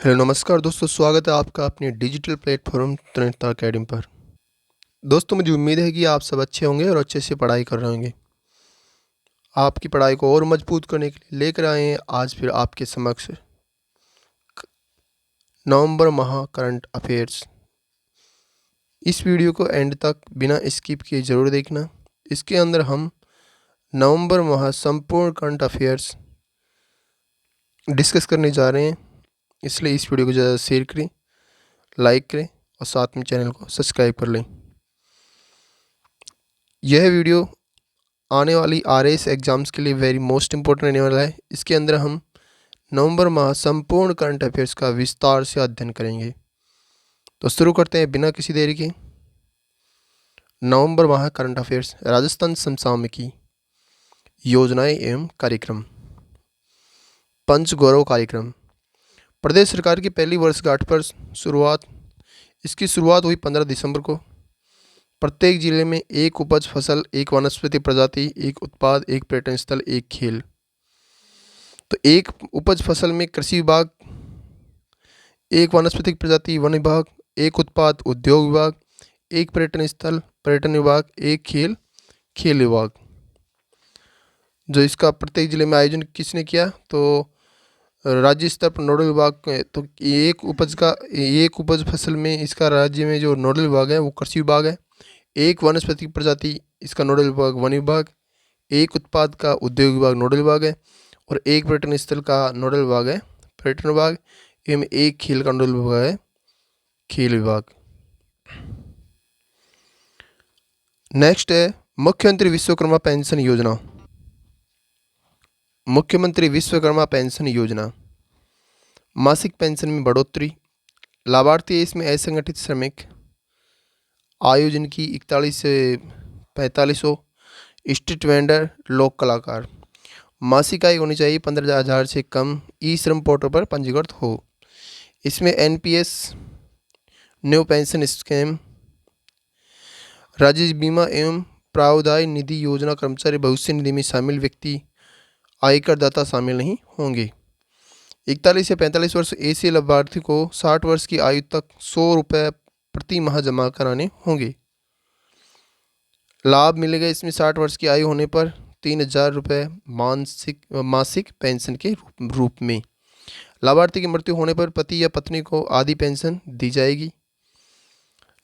Hello नमस्कार दोस्तों, स्वागत है आपका अपने डिजिटल प्लेटफॉर्म तरणता अकेडमी पर। दोस्तों, मुझे उम्मीद है कि आप सब अच्छे होंगे और अच्छे से पढ़ाई कर रहे होंगे। आपकी पढ़ाई को और मजबूत करने के लिए लेकर आए हैं आज फिर आपके समक्ष नवंबर माह करंट अफेयर्स। इस वीडियो को एंड तक बिना स्किप किए ज़रूर देखना। इसके अंदर हम नवंबर माह संपूर्ण करंट अफेयर्स डिस्कस करने जा रहे हैं, इसलिए इस वीडियो को ज़्यादा शेयर करें, लाइक करें और साथ में चैनल को सब्सक्राइब कर लें। यह वीडियो आने वाली आरएस एग्ज़ाम्स के लिए वेरी मोस्ट इम्पोर्टेंट रहने वाला है। इसके अंदर हम नवंबर माह संपूर्ण करंट अफेयर्स का विस्तार से अध्ययन करेंगे। तो शुरू करते हैं बिना किसी देरी के। नवंबर माह करंट अफेयर्स, राजस्थान समसामयिकी, योजनाएं एवं कार्यक्रम, पंच गौरव कार्यक्रम। प्रदेश सरकार की पहली वर्षगांठ पर इसकी शुरुआत हुई 15 दिसंबर को। प्रत्येक जिले में एक उपज फसल, एक वनस्पति प्रजाति, एक उत्पाद, एक पर्यटन स्थल, एक खेल। तो एक उपज फसल में कृषि विभाग, एक वनस्पतिक प्रजाति वन विभाग, एक उत्पाद उद्योग विभाग, एक पर्यटन स्थल पर्यटन विभाग, एक खेल खेल विभाग। जो इसका प्रत्येक जिले में आयोजन किसने किया? तो राज्य स्तर पर नोडल विभाग। तो एक उपज फसल में इसका राज्य में जो नोडल विभाग है वो कृषि विभाग है। एक वनस्पतिक प्रजाति इसका नोडल विभाग वन विभाग, एक उत्पाद का उद्योग विभाग नोडल विभाग है और एक पर्यटन स्थल का नोडल विभाग है पर्यटन विभाग एवं एक खेल का नोडल विभाग है खेल विभाग। नेक्स्ट है मुख्यमंत्री विश्वकर्मा पेंशन योजना। मुख्यमंत्री विश्वकर्मा पेंशन योजना, मासिक पेंशन में बढ़ोतरी। लाभार्थी इसमें असंगठित श्रमिक, आयोजन की 41 से 4500, स्ट्रीट वेंडर, लोक कलाकार। मासिक आय होनी चाहिए 15,000 से कम, ई श्रम पोर्टल पर पंजीकृत हो। इसमें एनपीएस, न्यू पेंशन स्कीम, राज्य बीमा एवं प्रावधान निधि योजना, कर्मचारी भविष्य निधि में शामिल व्यक्ति, आयकर दाता शामिल नहीं होंगे। 41 से 45 वर्ष ऐसे लाभार्थी को 60 वर्ष की आयु तक 100 रुपये प्रति माह जमा कराने होंगे। लाभ मिलेगा इसमें 60 वर्ष की आयु होने पर 3,000 रुपये मासिक पेंशन के रूप में। लाभार्थी की मृत्यु होने पर पति या पत्नी को आधी पेंशन दी जाएगी।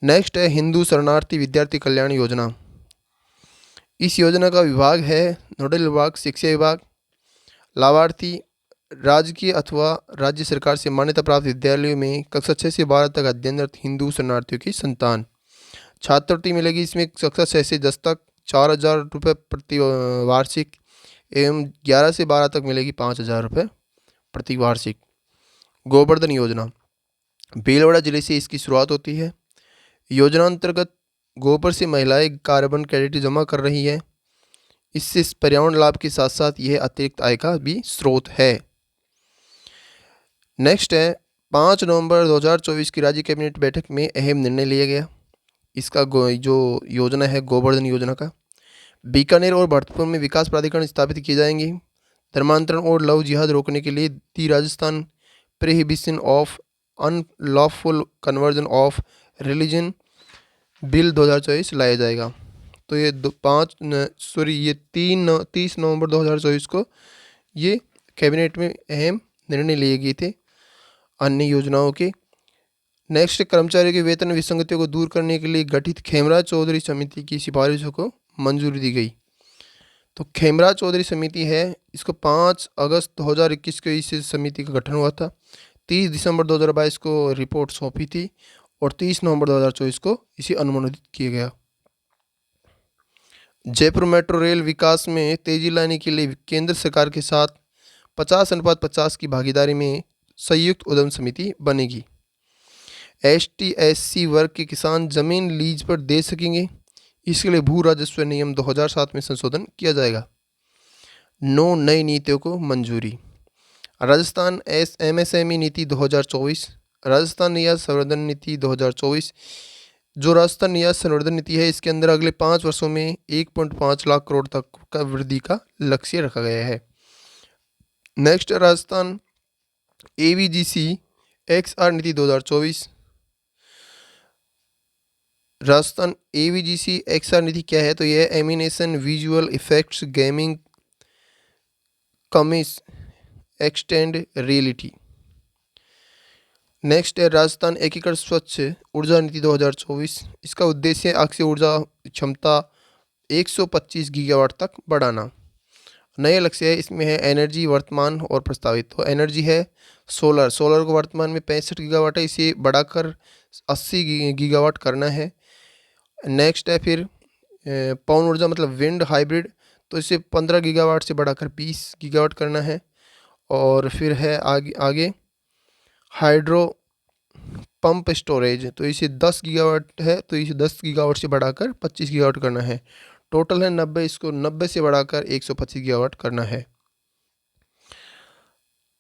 नेक्स्ट है हिंदू शरणार्थी विद्यार्थी कल्याण योजना। इस योजना का विभाग है नोडल विभाग शिक्षा विभाग। लाभार्थी राजकीय अथवा राज्य सरकार से मान्यता प्राप्त विद्यालयों में कक्षा 6 से 12 तक अध्ययनरत हिंदू शरणार्थियों की संतान। छात्रवृत्ति मिलेगी इसमें कक्षा 6 से 10 तक 4,000 रुपये प्रति वार्षिक एवं 11 से 12 तक मिलेगी 5,000 रुपये प्रति वार्षिक। गोवर्धन योजना, भीलवाड़ा जिले से इसकी शुरुआत होती है। योजना अंतर्गत गोबर से महिलाएं कार्बन क्रेडिट जमा कर रही है। इससे पर्यावरण लाभ के साथ साथ यह अतिरिक्त आय का भी स्रोत है। नेक्स्ट है 5 नवंबर 2024 की राज्य कैबिनेट बैठक में अहम निर्णय लिया गया। इसका जो योजना है गोवर्धन योजना का, बीकानेर और भरतपुर में विकास प्राधिकरण स्थापित किए जाएंगे। धर्मांतरण और लव जिहाद रोकने के लिए the Rajasthan prohibition of unlawful conversion of religion bill 2024 लाया जाएगा। तो ये 30 नवंबर 2024 को ये कैबिनेट में अहम निर्णय लिए गए थे अन्य योजनाओं के। नेक्स्ट, कर्मचारियों के वेतन विसंगतियों को दूर करने के लिए गठित खेमराज चौधरी समिति की सिफारिशों को मंजूरी दी गई। तो खेमराज चौधरी समिति है, इसको 5 अगस्त 2021 को इस समिति का गठन हुआ था। 30 दिसंबर 2022 को रिपोर्ट सौंपी थी और 30 नवंबर 2024 को इसे अनुमोदित किया गया। जयपुर मेट्रो रेल विकास में तेजी लाने के लिए केंद्र सरकार के साथ 50:50 की भागीदारी में संयुक्त उद्यम समिति बनेगी। ST/SC वर्ग के किसान जमीन लीज पर दे सकेंगे। इसके लिए भू राजस्व नियम 2007 में संशोधन किया जाएगा। 9 नई नीतियों को मंजूरी। राजस्थान MSME नीति 2024, राजस्थान निर्यात संवर्धन नीति 2024। जो राजस्थान निर्यात संवर्धन नीति है इसके अंदर अगले 5 वर्षों में 1.5 लाख करोड़ तक का वृद्धि का लक्ष्य रखा गया है। नेक्स्ट, राजस्थान AVGC XR नीति 2024। राजस्थान AVGC XR नीति क्या है? तो यह है animation, visual effects, gaming, comics, extend reality. Next है राजस्थान एकीकृत स्वच्छ ऊर्जा नीति 2024। इसका उद्देश्य है अक्षय ऊर्जा क्षमता 125 गीगावाट तक बढ़ाना। नए लक्ष्य है इसमें है एनर्जी वर्तमान और प्रस्तावित। तो एनर्जी है सोलर को वर्तमान में 65 गीगावाट है, इसे बढ़ाकर 80 गीगावाट करना है। नेक्स्ट है फिर पवन ऊर्जा मतलब विंड हाइब्रिड, तो इसे 15 गीगावाट से बढ़ाकर 20 गीगावाट करना है। और फिर है आगे हाइड्रो पंप स्टोरेज, तो इसे 10 गीगावाट है, तो इसे 10 गीगावाट से बढ़ाकर 25 गीगावाट करना है। टोटल है 90, इसको 90 से बढ़ाकर 125 गीगावाट करना है।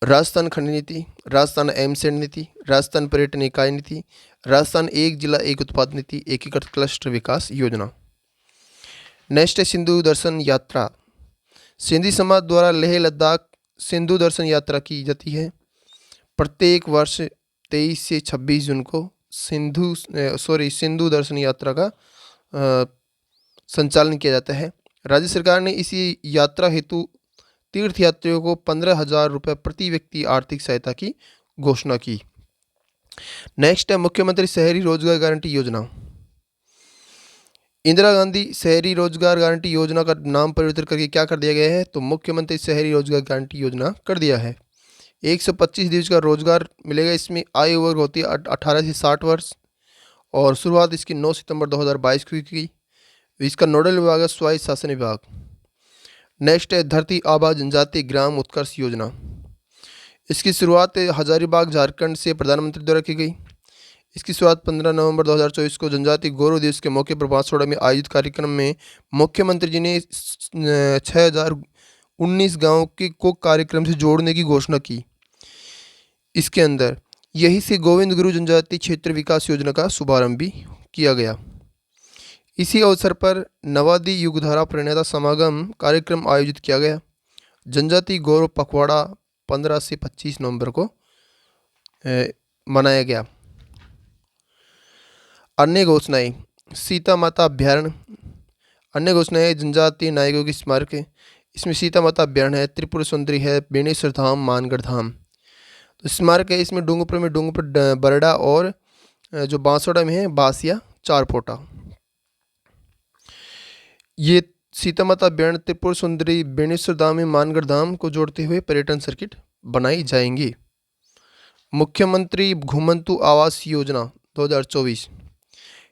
राजस्थान खंड नीति, राजस्थान एमसेड नीति, राजस्थान पर्यटन इकाई नीति, राजस्थान एक जिला एक उत्पाद नीति, एकीकृत क्लस्टर विकास योजना। नेक्स्ट है सिंधु दर्शन यात्रा। सिंधी समाज द्वारा लेह लद्दाख सिंधु दर्शन यात्रा की जाती है। प्रत्येक वर्ष 23 से 26 जून को सिंधु दर्शन यात्रा का संचालन किया जाता है। राज्य सरकार ने इसी यात्रा हेतु तीर्थयात्रियों को 15,000 रुपये प्रति व्यक्ति आर्थिक सहायता की घोषणा की। नेक्स्ट है मुख्यमंत्री शहरी रोजगार गारंटी योजना। इंदिरा गांधी शहरी रोजगार गारंटी योजना का नाम परिवर्तन करके क्या कर दिया गया है? तो मुख्यमंत्री शहरी रोजगार गारंटी योजना कर दिया है। 125 दिवस का रोजगार मिलेगा। इसमें आयु वर्ग होती है 18 से 60 वर्ष और शुरुआत इसकी 9 सितंबर 2022 को की। इसका नोडल विभाग है स्वायत्त शासन विभाग। नेक्स्ट है धरती आबा जनजाति ग्राम उत्कर्ष योजना। इसकी शुरुआत हजारीबाग झारखंड से प्रधानमंत्री द्वारा की गई। इसकी शुरुआत 15 नवंबर 2024 को जनजाति गौरव दिवस के मौके पर बांसवाड़ा में आयोजित कार्यक्रम में मुख्यमंत्री जी ने 6019 गाँव को कार्यक्रम से जोड़ने की घोषणा की। इसके अंदर यही से गोविंद गुरु जनजाति क्षेत्र विकास योजना का शुभारंभ भी किया गया। इसी अवसर पर नवादी युगधारा प्रणेता समागम कार्यक्रम आयोजित किया गया। जनजाति गौरव पखवाड़ा 15 से 25 नवंबर को मनाया गया। अन्य घोषणाएं, सीता माता अभ्यारण्य। अन्य घोषणाएं जनजातीय नायकों की स्मारक है। इसमें सीता माता अभ्यारण्य है, त्रिपुर सुंदरी है, बेणेश्वर धाम, मानगढ़ धाम। तो स्मारक है इसमें डूंगरपुर बरडा और जो बांसवाड़ा में है बासिया चारपोटा। ये सीता माता अभ्यारण्य, त्रिपुर सुंदरी, बेणेश्वर धाम, मानगढ़ धाम को जोड़ते हुए पर्यटन सर्किट बनाई जाएंगी। मुख्यमंत्री घुमंतु आवास योजना 2024।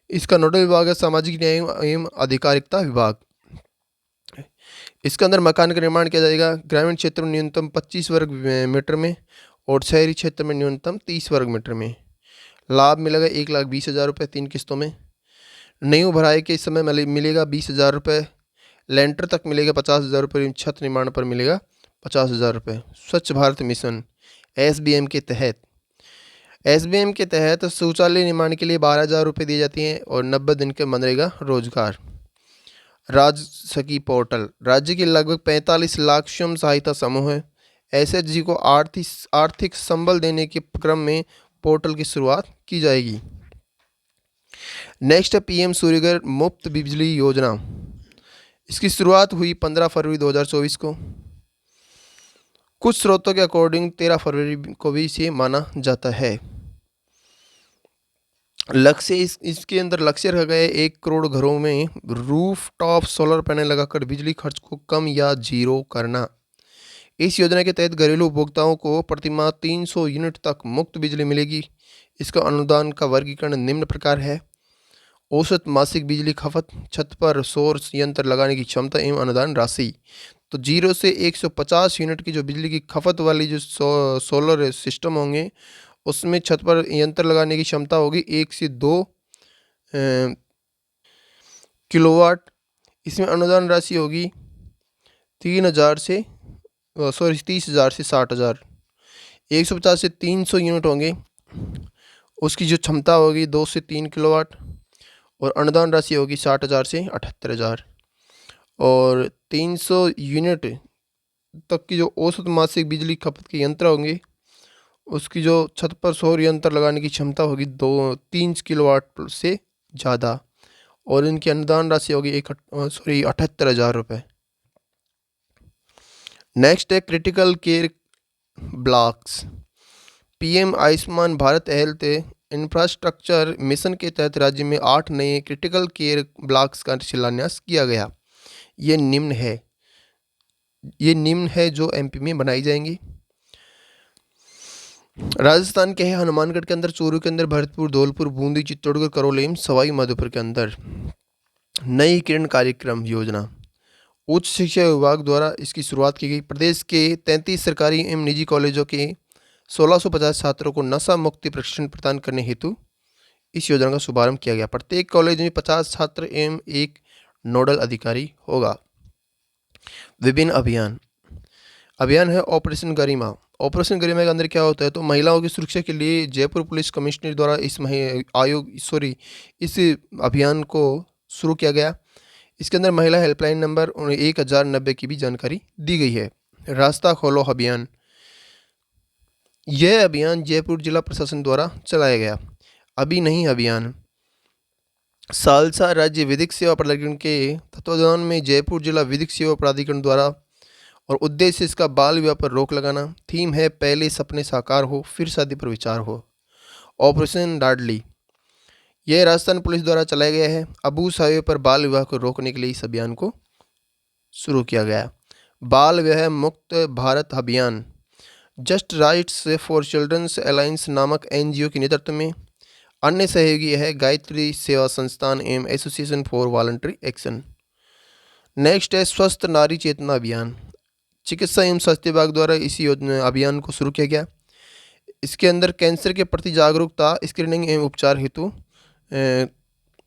इसका नोडल विभाग है सामाजिक न्याय एवं अधिकारिता विभाग। इसके अंदर मकान का निर्माण किया जाएगा। ग्रामीण क्षेत्र में न्यूनतम 25 वर्ग मीटर में और शहरी क्षेत्र में न्यूनतम 30 वर्ग मीटर में। लाभ मिलेगा 1,20,000 रुपये 3 किस्तों में। नींव भराई के समय मिलेगा 20,000 रुपये। लेंटर तक मिलेगा 50,000 रुपये। छत निर्माण पर मिलेगा 50,000 रुपये। स्वच्छ भारत मिशन SBM के तहत शौचालय निर्माण के लिए 12,000 रुपये दी जाती हैं और 90 दिन के मनरेगा रोजगार। राज्य सखी पोर्टल, राज्य के लगभग 45 लाख स्वयं सहायता समूह है। SHG को आर्थिक संबल देने के क्रम में पोर्टल की शुरुआत की जाएगी। नेक्स्ट है PM सूर्यघर मुफ्त बिजली योजना। इसकी शुरुआत हुई 15 फरवरी 2024 को। कुछ स्रोतों के अकॉर्डिंग 13 फरवरी को भी इसे माना जाता है। लक्ष्य इसके अंदर लक्ष्य रखा गया 1 करोड़ घरों में रूफ टॉप सोलर पैनल लगाकर बिजली खर्च को कम या जीरो करना। इस योजना के तहत घरेलू उपभोक्ताओं को प्रतिमाह 300 यूनिट तक मुफ्त बिजली मिलेगी। इसका अनुदान का वर्गीकरण निम्न प्रकार है। औसत मासिक बिजली खपत, छत पर सौर यंत्र लगाने की क्षमता एवं अनुदान राशि। तो 0 से 150 यूनिट की जो बिजली की खपत वाली जो सोलर सिस्टम होंगे उसमें छत पर यंत्र लगाने की क्षमता होगी 1 से 2 किलोवाट। इसमें अनुदान राशि होगी 30,000 से 60,000। 150 से 300 यूनिट होंगे, उसकी जो क्षमता होगी 2 से 3 किलोवाट और अनुदान राशि होगी 60,000 से 78,000। और 300 यूनिट तक की जो औसत मासिक बिजली खपत के यंत्र होंगे उसकी जो छत पर सौर यंत्र लगाने की क्षमता होगी 3 किलोवाट से ज़्यादा, और इनकी अनुदान राशि होगी 78,000 रुपये। नेक्स्ट है critical care blocks. PM Ayushman Bharat health infrastructure mission के तहत राज्य में 8 नए क्रिटिकल केयर ब्लॉक्स का शिलान्यास किया गया। ये निम्न है जो एमपी में बनाई जाएंगी। राजस्थान के है हनुमानगढ़ के अंदर, चूरू के अंदर, भरतपुर, धौलपुर, बूंदी, चित्तौड़गढ़, करौली एवं सवाई माधोपुर के अंदर। नई किरण कार्यक्रम योजना उच्च शिक्षा विभाग द्वारा इसकी शुरुआत की गई। प्रदेश के 33 सरकारी एवं निजी कॉलेजों के 1650 छात्रों को नशा मुक्ति प्रशिक्षण प्रदान करने हेतु इस योजना का शुभारंभ किया गया। प्रत्येक कॉलेज में 50 छात्र एवं एक नोडल अधिकारी होगा। विभिन्न अभियान है ऑपरेशन गरिमा। ऑपरेशन गरिमा के अंदर क्या होता है, तो महिलाओं की सुरक्षा के लिए जयपुर पुलिस कमिश्नर द्वारा इस अभियान को शुरू किया गया। इसके अंदर महिला हेल्पलाइन नंबर 1090 की भी जानकारी दी गई है। रास्ता खोलो अभियान, यह अभियान जयपुर जिला प्रशासन द्वारा चलाया गया। अभी नहीं अभियान सालसा राज्य विधिक सेवा प्राधिकरण के तत्वावधान में जयपुर जिला विधिक सेवा प्राधिकरण द्वारा, और उद्देश्य इसका बाल विवाह पर रोक लगाना। थीम है पहले सपने साकार हो फिर शादी पर विचार हो। ऑपरेशन लाडली, यह राजस्थान पुलिस द्वारा चलाया गया है। अबूझ हाईवे पर बाल विवाह को रोकने के लिए इस अभियान को शुरू किया गया। बाल विवाह Mukt Bharat Abhiyan just rights for childrens alliance नामक एनजीओ के नेतृत्व में। अन्य सहयोगी है गायत्री सेवा संस्थान एवं association for voluntary action. Next है स्वस्थ नारी चेतना अभियान। चिकित्सा एवं स्वास्थ्य विभाग द्वारा इसी अभियान को शुरू किया गया। इसके अंदर कैंसर के प्रति जागरूकता, स्क्रीनिंग एवं उपचार हेतु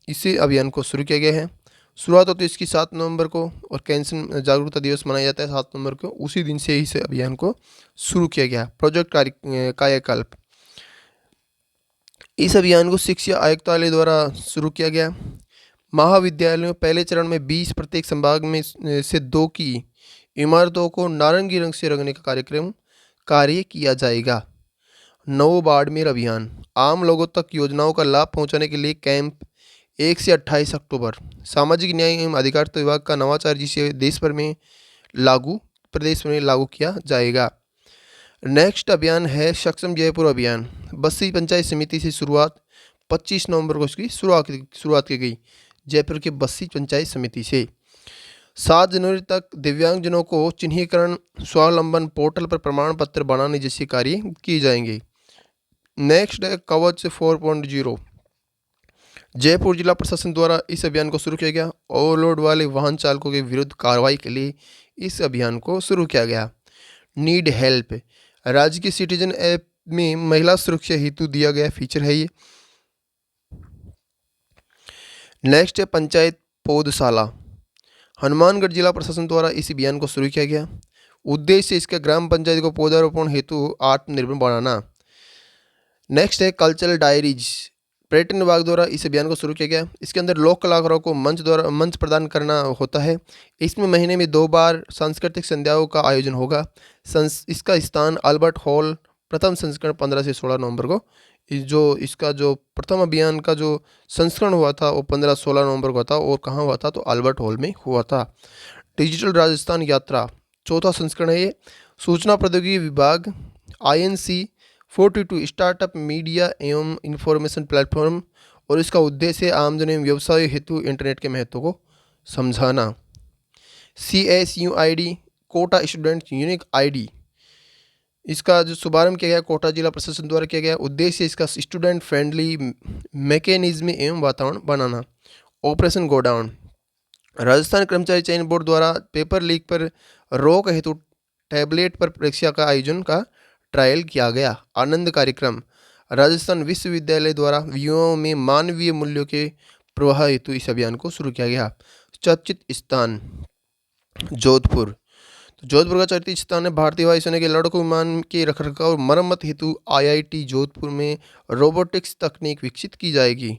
इसी अभियान को शुरू किया गया है। शुरुआत होती है इसकी 7 नवंबर को, और कैंसर जागरूकता दिवस मनाया जाता है 7 नवंबर को। उसी दिन से इस अभियान को शुरू किया गया। प्रोजेक्ट कायाकल्प, इस अभियान को शिक्षा आयुक्तालय द्वारा शुरू किया गया। महाविद्यालयों में पहले चरण में 20 प्रत्येक संभाग में से 2 की इमारतों को नारंगी रंग से रंगने का कार्य किया जाएगा। नव बाड़मेर अभियान, आम लोगों तक योजनाओं का लाभ पहुंचाने के लिए कैंप 1 से 28 अक्टूबर। सामाजिक न्याय एवं अधिकारिता विभाग का नवाचार जिसे प्रदेश में लागू किया जाएगा। नेक्स्ट अभियान है सक्षम जयपुर अभियान। बस्सी पंचायत समिति से शुरुआत, 25 नवंबर को इसकी शुरुआत की गई जयपुर के बस्सी पंचायत समिति से। 7 जनवरी तक दिव्यांगजनों को चिन्हीकरण स्वावलंबन पोर्टल पर प्रमाण पत्र बनाने जैसे कार्य किए जाएंगे। नेक्स्ट है कवच 4.0। जयपुर जिला प्रशासन द्वारा इस अभियान को शुरू किया गया। ओवरलोड वाले वाहन चालकों के विरुद्ध कार्रवाई के लिए इस अभियान को शुरू किया गया। नीड हेल्प, राज्य के सिटीजन ऐप में महिला सुरक्षा हेतु दिया गया फीचर है ये। नेक्स्ट है पंचायत पौधशाला। हनुमानगढ़ जिला प्रशासन द्वारा इस अभियान को शुरू किया गया। उद्देश्य इसका ग्राम पंचायत को पौधारोपण हेतु आत्मनिर्भर बनाना। नेक्स्ट है कल्चरल डायरीज, पर्यटन विभाग द्वारा इस अभियान को शुरू किया गया। इसके अंदर लोक कलाकारों को मंच प्रदान करना होता है। इसमें महीने में 2 बार सांस्कृतिक संध्याओं का आयोजन होगा। इसका स्थान अल्बर्ट हॉल, प्रथम संस्करण 15 से 16 नवंबर को। इसका जो प्रथम अभियान का जो संस्करण हुआ था वो 15-16 नवंबर को हुआ था, और कहाँ हुआ था, तो अल्बर्ट हॉल में हुआ था। डिजिटल राजस्थान यात्रा 4था संस्करण है ये। सूचना प्रौद्योगिकी विभाग INC 42 स्टार्टअप मीडिया एवं इंफॉर्मेशन प्लेटफॉर्म, और इसका उद्देश्य है आमजन एवं व्यवसाय हेतु इंटरनेट के महत्व को समझाना। CSUID Kota student unique ID, इसका जो शुभारंभ किया गया कोटा जिला प्रशासन द्वारा किया गया। उद्देश्य इसका स्टूडेंट फ्रेंडली मैकेनिज्म एवं वातावरण बनाना। ऑपरेशन गोडाउन, राजस्थान कर्मचारी चयन बोर्ड द्वारा पेपर लीक पर रोक हेतु टैबलेट पर परीक्षा का आयोजन का ट्रायल किया गया। आनंद कार्यक्रम, राजस्थान विश्वविद्यालय द्वारा युवाओं में मानवीय मूल्यों के प्रवाह हेतु इस अभियान को शुरू किया गया। चर्चित स्थान जोधपुर, तो जोधपुर का चर्चित स्थान है भारतीय वायुसेना के लड़ाकू विमान के रखरखाव और मरम्मत हेतु IIT जोधपुर में रोबोटिक्स तकनीक विकसित की जाएगी।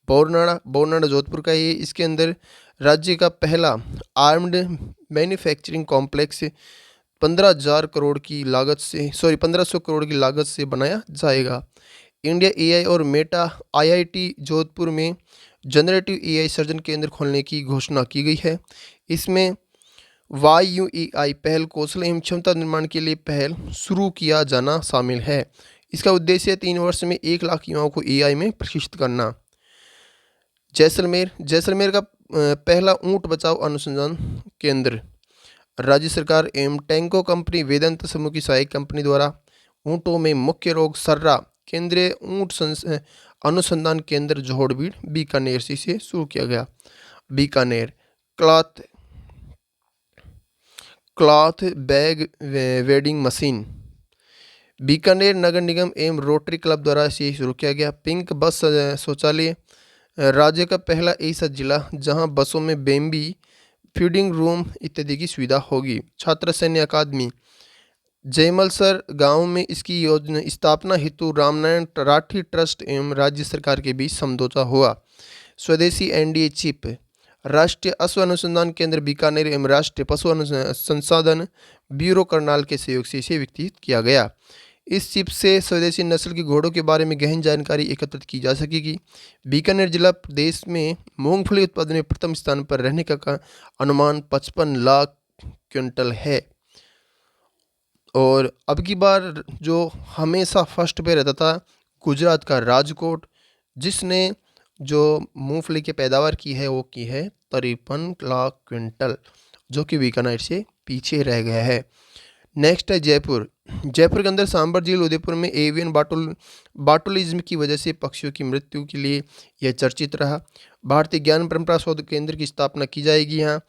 बौरनाड़ा जोधपुर का ये, इसके अंदर राज्य का पहला आर्म्ड मैन्युफैक्चरिंग कॉम्प्लेक्स 15,000 करोड़ की लागत से 1500 करोड़ की लागत से बनाया जाएगा। इंडिया एआई और मेटा आईआईटी जोधपुर में जनरेटिव एआई सर्जन केंद्र खोलने की घोषणा की गई है। इसमें YUEI पहल कौशल एवं क्षमता निर्माण के लिए पहल शुरू किया जाना शामिल है। इसका उद्देश्य 3 वर्ष में 1 लाख युवाओं को एआई में प्रशिक्षित करना। जैसलमेर का पहला ऊंट बचाव अनुसंधान केंद्र। राज्य सरकार एवं टैंको कंपनी वेदांत समूह की सहायक कंपनी द्वारा ऊंटों में मुख्य रोग सर्रा केंद्रीय ऊंट अनुसंधान केंद्र जोहड़बीड़ बीकानेर से शुरू किया गया। Bikaner cloth bag vending machine. Bikaner नगर निगम एवं रोटरी क्लब द्वारा इसे शुरू किया गया। पिंक बस शौचालय। राज्य का पहला ऐसा जिला जहां बसों में बेबी फीडिंग रूम इत्यादि की सुविधा होगी। छात्र सैन्य अकादमी। जयमलसर गांव में इसकी योजना स्थापना हेतु रामनारायण राठी ट्रस्ट एवं राज्य सरकार के बीच समझौता हुआ। स्वदेशी एनडीए चिप। राष्ट्रीय अश्व अनुसंधान केंद्र बीकानेर एवं राष्ट्रीय पशु संसाधन ब्यूरो करनाल के सहयोग से इसे विकसित किया गया। इस चिप से स्वदेशी नस्ल के घोड़ों के बारे में गहन जानकारी एकत्रित की जा सकेगी। बीकानेर जिला प्रदेश में मूंगफली उत्पादन में प्रथम स्थान पर रहने का अनुमान 55 लाख क्विंटल है। और अब की बार जो हमेशा फर्स्ट पे रहता था गुजरात का राजकोट, जिसने जो मूंगफली की पैदावार की है वो की है 53 लाख क्विंटल, जो कि बीकानेर से पीछे रह गया है। नेक्स्ट है जयपुर। जयपुर के अंदर सांबर झील उदयपुर में एवियन बाटुलिज्म की वजह से पक्षियों की मृत्यु के लिए यह चर्चित रहा। भारतीय ज्ञान परंपरा शोध केंद्र की स्थापना की जाएगी यहाँ।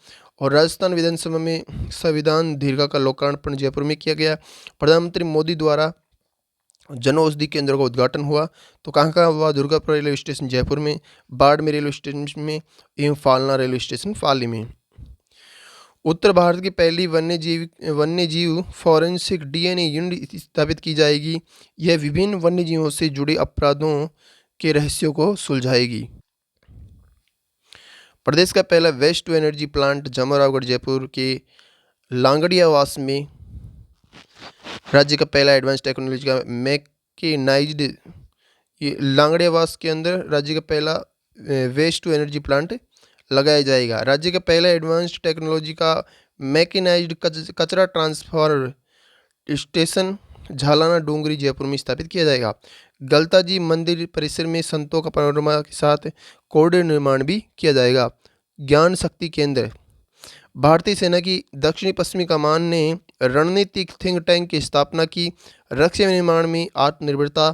और राजस्थान विधानसभा में संविधान दीर्घा का लोकार्पण जयपुर में किया गया। प्रधानमंत्री मोदी द्वारा जन औषधि केंद्रों का उद्घाटन हुआ। तो कहाँ हुआ? दुर्गापुर रेलवे स्टेशन जयपुर में, बाड़मेर रेलवे स्टेशन में एवं फालना रेलवे स्टेशन पाली में। उत्तर भारत की पहली वन्यजीव फॉरेंसिक डीएनए यूनिट स्थापित की जाएगी। यह विभिन्न वन्यजीवों से जुड़े अपराधों के रहस्यों को सुलझाएगी। प्रदेश का पहला waste to energy plant Jamwaramgarh Jaipur के लांगड़ियावास में। राज्य का पहला एडवांस टेक्नोलॉजी का मैकेनाइज्ड, ये लांगड़ियावास के अंदर राज्य का पहला वेस्ट टू एनर्जी प्लांट लगाया जाएगा। राज्य का पहला एडवांस्ड टेक्नोलॉजी का मैकेनाइज्ड कचरा ट्रांसफर स्टेशन झालाना डूंगरी जयपुर में स्थापित किया जाएगा। गलता जी मंदिर परिसर में संतों का पैनोरमा के साथ कॉरिडोर निर्माण भी किया जाएगा। ज्ञान शक्ति केंद्र। भारतीय सेना की दक्षिणी पश्चिमी कमान ने रणनीतिक थिंक टैंक की स्थापना की। रक्षा निर्माण में आत्मनिर्भरता।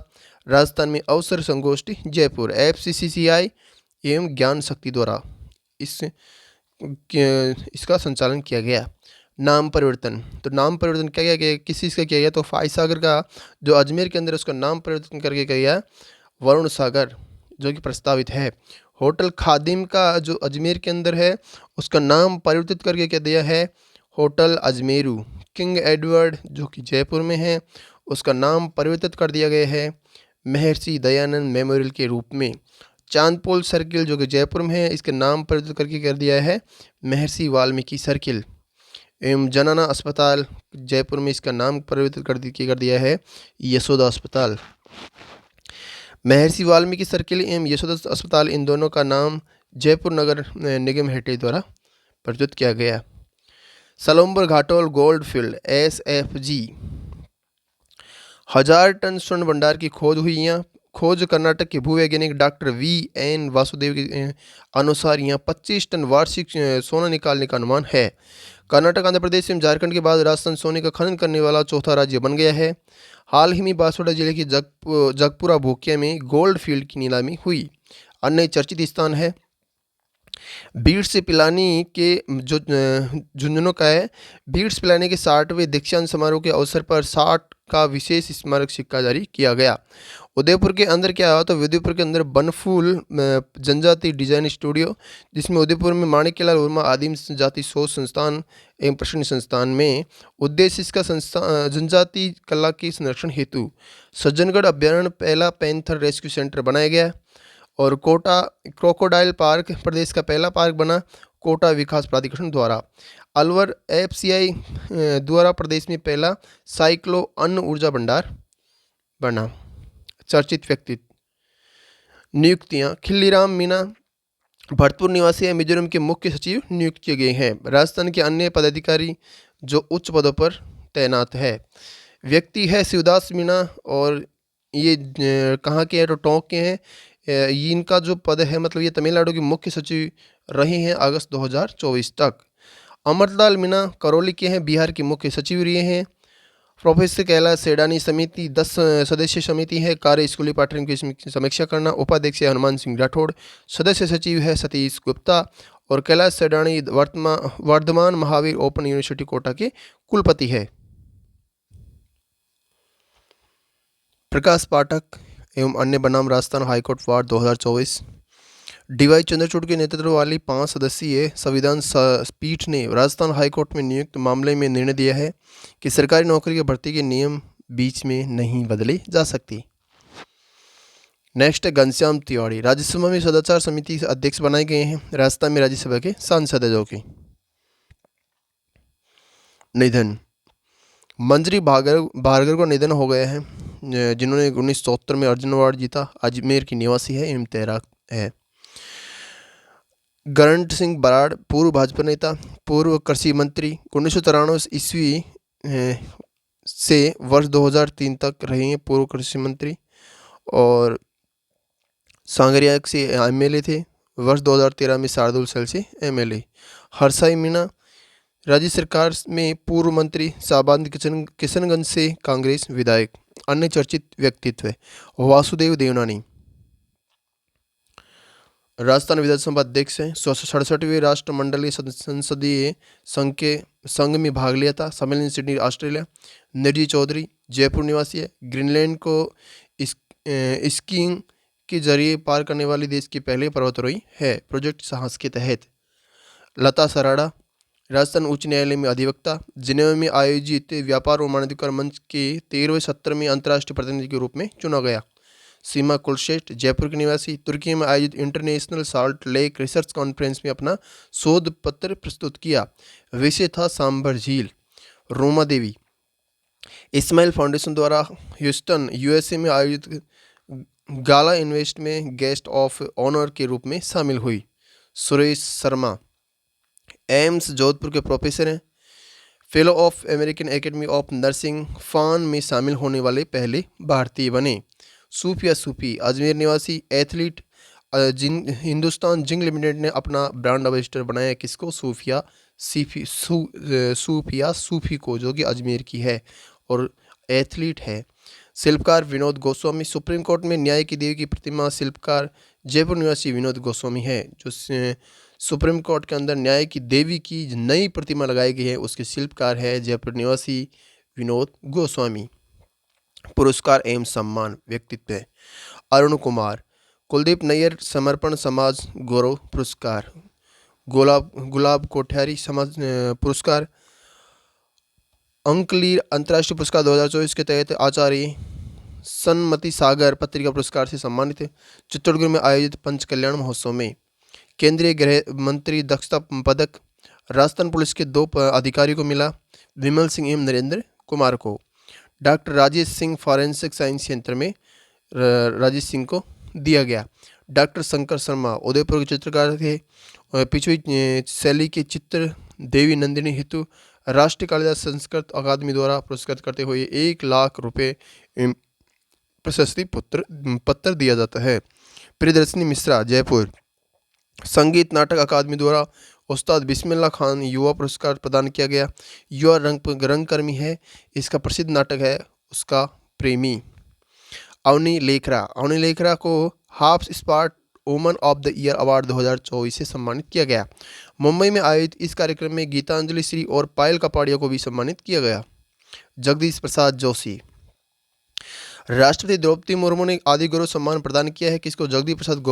राजस्थान में अवसर संगोष्ठी जयपुर FCCCI एवं ज्ञान शक्ति द्वारा इसका संचालन किया गया। नाम परिवर्तन। तो नाम परिवर्तन क्या गया, किस चीज़ का किया गया? तो फायसागर का जो अजमेर के अंदर उसका नाम परिवर्तन करके किया गया वरुण सागर, जो कि प्रस्तावित है। होटल खादिम का जो अजमेर के अंदर है उसका नाम परिवर्तित करके क्या दिया है? होटल अजमेरू। किंग एडवर्ड जो कि जयपुर में है उसका नाम परिवर्तित कर दिया गया है महर्षि दयानंद मेमोरियल के रूप में। चांदपोल सर्किल जो कि जयपुर में है इसके नाम परिवर्तित करके कर दिया है महर्षि वाल्मीकि सर्किल। एवं जनाना अस्पताल जयपुर में इसका नाम परिवर्तित कर दिया है यशोदा अस्पताल। महर्षि वाल्मीकि सर्किल एवं यशोदा अस्पताल, इन दोनों का नाम जयपुर नगर निगम हेरिटेज द्वारा परिवर्तित किया गया। Salumbar Ghatol gold field SFG 1000 ton स्वर्ण भंडार की खोज हुई। यहाँ खोज कर्नाटक के भूवैज्ञानिक डॉक्टर VN वासुदेव के अनुसार यहाँ 25 टन वार्षिक सोना निकालने का अनुमान है। कर्नाटक, आंध्र प्रदेश एवं झारखंड के बाद राजस्थान सोने का खनन करने वाला चौथा राज्य बन गया है। हाल ही में बांसवाड़ा जिले के जगपुरा भोकिया में गोल्ड फील्ड की नीलामी हुई। अन्य चर्चित स्थान है बीट्स पिलानी के जो झुंझुनू का है। बीट्स पिलानी के 60वें दीक्षांत समारोह के अवसर पर 60 का विशेष स्मारक सिक्का जारी किया गया। उदयपुर के अंदर क्या हुआ? तो उदयपुर के अंदर बनफूल जनजाति डिजाइन स्टूडियो, जिसमें उदयपुर में माणिक्यलाल वर्मा आदिम जाति शोध संस्थान एवं प्रशिक्षण संस्थान में उद्देश्य इसका जनजाति कला के संरक्षण हेतु सज्जनगढ़ अभ्यारण्य पहला पैंथर रेस्क्यू सेंटर बनाया गया। और कोटा क्रोकोडाइल पार्क प्रदेश का पहला पार्क बना। कोटा विकास प्राधिकरण द्वारा। अलवर एफसीआई द्वारा प्रदेश में पहला साइक्लो अन्न ऊर्जा भंडार बना। चर्चित व्यक्तित्व। नियुक्तियां। खिल्लीराम मीणा भरतपुर निवासी मिजोरम के मुख्य सचिव नियुक्त किए गए हैं। राजस्थान के अन्य पदाधिकारी जो उच्च पदों पर तैनात है। व्यक्ति है शिवदास मीणा और ये कहाँ के हैं, तो टोंक के हैं। ये इनका जो पद है मतलब ये तमिलनाडु के मुख्य सचिव रहे हैं अगस्त 2024 तक। अमरलाल मीणा करौली के हैं, बिहार के मुख्य सचिव रहे हैं। प्रोफेसर कैलाश सेडानी समिति 10 सदस्य समिति है, कार्य स्कूली पाठ्यक्रम की समीक्षा करना। उपाध्यक्ष है हनुमान सिंह राठौड़। सदस्य सचिव है सतीश गुप्ता और कैलाश सेडानी वर्धमान महावीर ओपन यूनिवर्सिटी कोटा के कुलपति है। प्रकाश पाठक एवं अन्य बनाम Rajasthan high court ward 2024। DY Chandrachud के नेतृत्व वाली 5 सदस्यीय संविधान पीठ ने राजस्थान हाईकोर्ट में नियुक्त मामले में निर्णय दिया है कि सरकारी नौकरी की भर्ती के नियम बीच में नहीं बदले जा सकते। नेक्स्ट है घनश्याम तिवारी, राज्यसभा में सदाचार समिति के अध्यक्ष बनाए गए हैं। राजस्थान में राज्यसभा के सांसद है जो कि। निधन। मंजरी भार्गव का निधन हो गया है, जिन्होंने 1974 में अर्जुन अवार्ड जीता। अजमेर की निवासी है एवं तैराक है। गरंट सिंह बराड़ पूर्व भाजपा नेता, पूर्व कृषि मंत्री, 1993 ईस्वी से वर्ष 2003 तक रहे हैं पूर्व कृषि मंत्री और सांगरिया से एमएलए थे। वर्ष 2013 में शार्दुल सेल से एमएलए। हरसाई मीणा राज्य सरकार में पूर्व मंत्री, साबान किशनगंज से कांग्रेस विधायक। अन्य चर्चित व्यक्तित्व। वासुदेव देवनानी राजस्थान विधानसभा अध्यक्ष हैं। 67वें राष्ट्रमंडलीय संसदीय संघ में भाग लिया था। सम्मेलन सिडनी ऑस्ट्रेलिया। निर्जी चौधरी जयपुर निवासी है। ग्रीनलैंड को स्कीइंग के जरिए पार करने वाली देश की पहली पर्वतारोही है, प्रोजेक्ट साहस के तहत। लता सराड़ा राजस्थान उच्च न्यायालय में अधिवक्ता। जिनेवा में आयोजित व्यापार और मानवाधिकार मंच के 13वें सत्र में अंतर्राष्ट्रीय प्रतिनिधि के रूप में चुना गया। सीमा कुलश्रेष्ठ जयपुर के निवासी, तुर्की में आयोजित international salt lake research conference में अपना शोध पत्र प्रस्तुत किया। विषय था सांभर झील। रोमा देवी इस्माइल फाउंडेशन द्वारा ह्यूस्टन यूएसए में आयोजित गाला इन्वेस्ट में गेस्ट ऑफ ऑनर के रूप में शामिल हुई। सुरेश शर्मा एम्स जोधपुर के प्रोफेसर हैं। Fellow of American academy of nursing फान में शामिल होने वाले पहले भारतीय बने। सूफिया सूफी अजमेर निवासी एथलीट, हिंदुस्तान जिंक लिमिटेड ने अपना ब्रांड एम्बेसडर बनाया किसको? सूफिया सूफी को, जो कि अजमेर की है और एथलीट है। शिल्पकार विनोद गोस्वामी सुप्रीम कोर्ट में न्याय की देवी की प्रतिमा शिल्पकार जयपुर निवासी विनोद गोस्वामी है। जो सुप्रीम कोर्ट के अंदर न्याय की देवी की नई प्रतिमा लगाई गई है उसके शिल्पकार है जयपुर निवासी विनोद गोस्वामी। पुरस्कार एवं सम्मान व्यक्तित्व है। अरुण कुमार कुलदीप नैयर समर्पण समाज गौरव पुरस्कार। गुलाब कोठियारी समाज पुरस्कार। अंकलीर अंतर्राष्ट्रीय पुरस्कार 2024 के तहत आचार्य सन्मति सागर पत्रिका पुरस्कार से सम्मानित है। चित्तौड़गढ़ में आयोजित पंच कल्याण महोत्सव में केंद्रीय गृह मंत्री दक्षता पदक राजस्थान पुलिस के 2 अधिकारियों को मिला, विमल सिंह एवं नरेंद्र कुमार को। Doctor Rajesh Singh forensic science centre में राजेश सिंह को दिया गया। डॉक्टर शंकर शर्मा उदयपुर के चित्रकार थे। पिछड़ी शैली के चित्र देवी नंदिनी हेतु राष्ट्रीय कालिदास संस्कृत अकादमी द्वारा पुरस्कृत करते हुए 1 लाख रुपए प्रशस्ति पत्र दिया जाता है। प्रियदर्शनी मिश्रा जयपुर संगीत नाटक अकादमी द्वारा उस्ताद बिस्मिल्लाह खान युवा पुरस्कार प्रदान किया गया। युवा रंगकर्मी है, इसका प्रसिद्ध नाटक है उसका प्रेमी। अवनी लेखरा को half sport woman of the year award 2024 से सम्मानित किया गया। मुंबई में आयोजित इस कार्यक्रम में गीतांजलि श्री और पायल कपाड़िया को भी सम्मानित किया गया। जगदीश प्रसाद जोशी राष्ट्रपति द्रौपदी मुर्मू ने आदि गौरव सम्मान प्रदान किया है किसको? जगदीश प्रसाद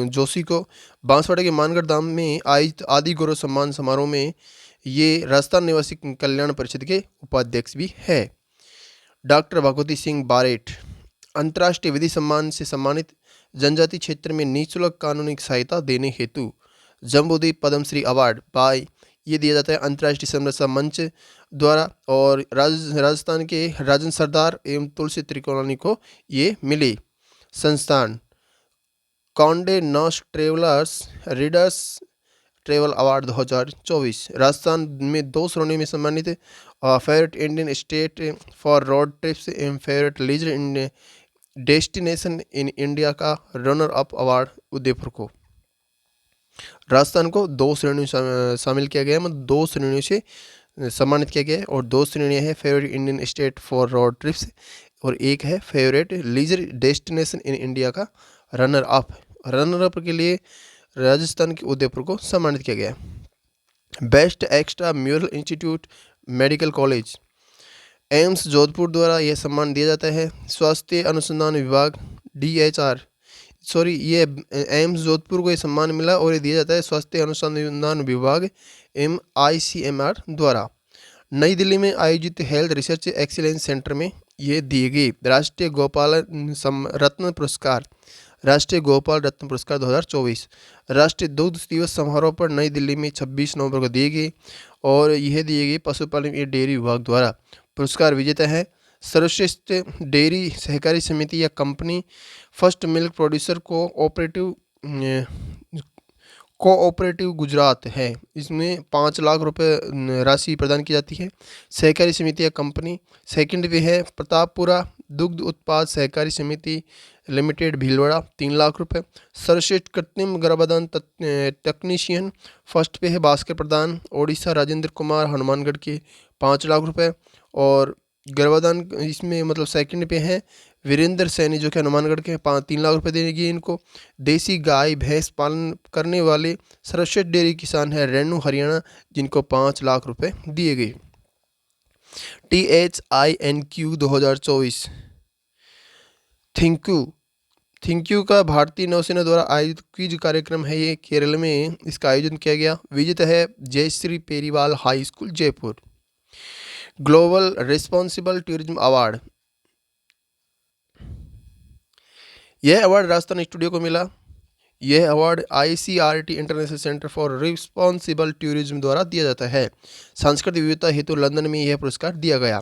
जोशी को। बांसवाड़ा के मानगढ़ धाम में आयोजित आदि गौरव सम्मान समारोह में ये राजस्थान निवासी कल्याण परिषद के उपाध्यक्ष भी है। डॉक्टर भगवती सिंह बारेट अंतर्राष्ट्रीय विधि सम्मान से सम्मानित। जनजाति क्षेत्र में निःशुल्क कानूनी सहायता देने हेतु जम्बूद्वीप पद्मश्री अवार्ड बाय ये दिया जाता है अंतर्राष्ट्रीय समरसता मंच द्वारा। और राजस्थान के राजन सरदार एवं तुलसी त्रिकोणानी को ये मिली। संस्थान Conde Nast travellers readers travel award 2024 Rajasthan में 2 श्रेणियों में सम्मानित है। Favourite Indian state for road trips एवं favourite leisure in destination in India का रनर अप अवार्ड उदयपुर को। राजस्थान को 2 श्रेणियों शामिल किया गया है, मतलब 2 श्रेणियों से सम्मानित किया गया है। और 2 श्रेणियाँ हैं favourite Indian state for road trips और एक है favourite leisure destination in India का रनर अप। रनर अप के लिए राजस्थान के उदयपुर को सम्मानित किया गया। Best extra mural institute medical college AIIMS Jodhpur द्वारा यह सम्मान दिया जाता है। स्वास्थ्य अनुसंधान विभाग DHR ये एम्स जोधपुर को ये सम्मान मिला और ये दिया जाता है स्वास्थ्य अनुसंधान विभाग ICMR द्वारा। नई दिल्ली में आयोजित हेल्थ रिसर्च एक्सीलेंस सेंटर में ये दी गई। राष्ट्रीय गोपाल रत्न पुरस्कार 2024। राष्ट्रीय दुग्ध दिवस समारोह पर नई दिल्ली में 26 नवंबर को दी गई और यह दी गई पशुपालन एवं डेयरी विभाग द्वारा। पुरस्कार विजेता है सर्वश्रेष्ठ डेयरी सहकारी समिति या company, first milk producer cooperative Gujarat है। इसमें 5 लाख रुपए राशि प्रदान की जाती है। सहकारी समिति या कंपनी सेकंड पे है प्रतापपुरा दुग्ध उत्पाद सहकारी समिति लिमिटेड भीलवाड़ा 3 लाख रुपए। सर्वश्रेष्ठ कृत्रिम गर्भाधान टेक्नीशियन फर्स्ट पे है भास्कर प्रधान ओडिशा राजेंद्र कुमार हनुमानगढ़ के 5 लाख रुपए। और गर्भाधान इसमें मतलब सेकंड पे है वीरेंद्र सैनी जो कि हनुमानगढ़ के 3 लाख रुपए देगी इनको। देसी गाय भैंस पालन करने वाले सर्वश्रेष्ठ डेयरी किसान है रेणु हरियाणा जिनको 5 लाख रुपए दिए गए। THINQ 2024 थिंक्यू का भारतीय नौसेना द्वारा आयोजित क्विज कार्यक्रम है। ये केरल में इसका आयोजन किया गया। विजेता है Jayshree Periwal high school Jaipur. Global responsible tourism award यह अवार्ड राजस्थान स्टूडियो को मिला। यह award ICRT international centre for responsible tourism द्वारा दिया जाता है। सांस्कृतिक विविधता हेतु लंदन में यह पुरस्कार दिया गया।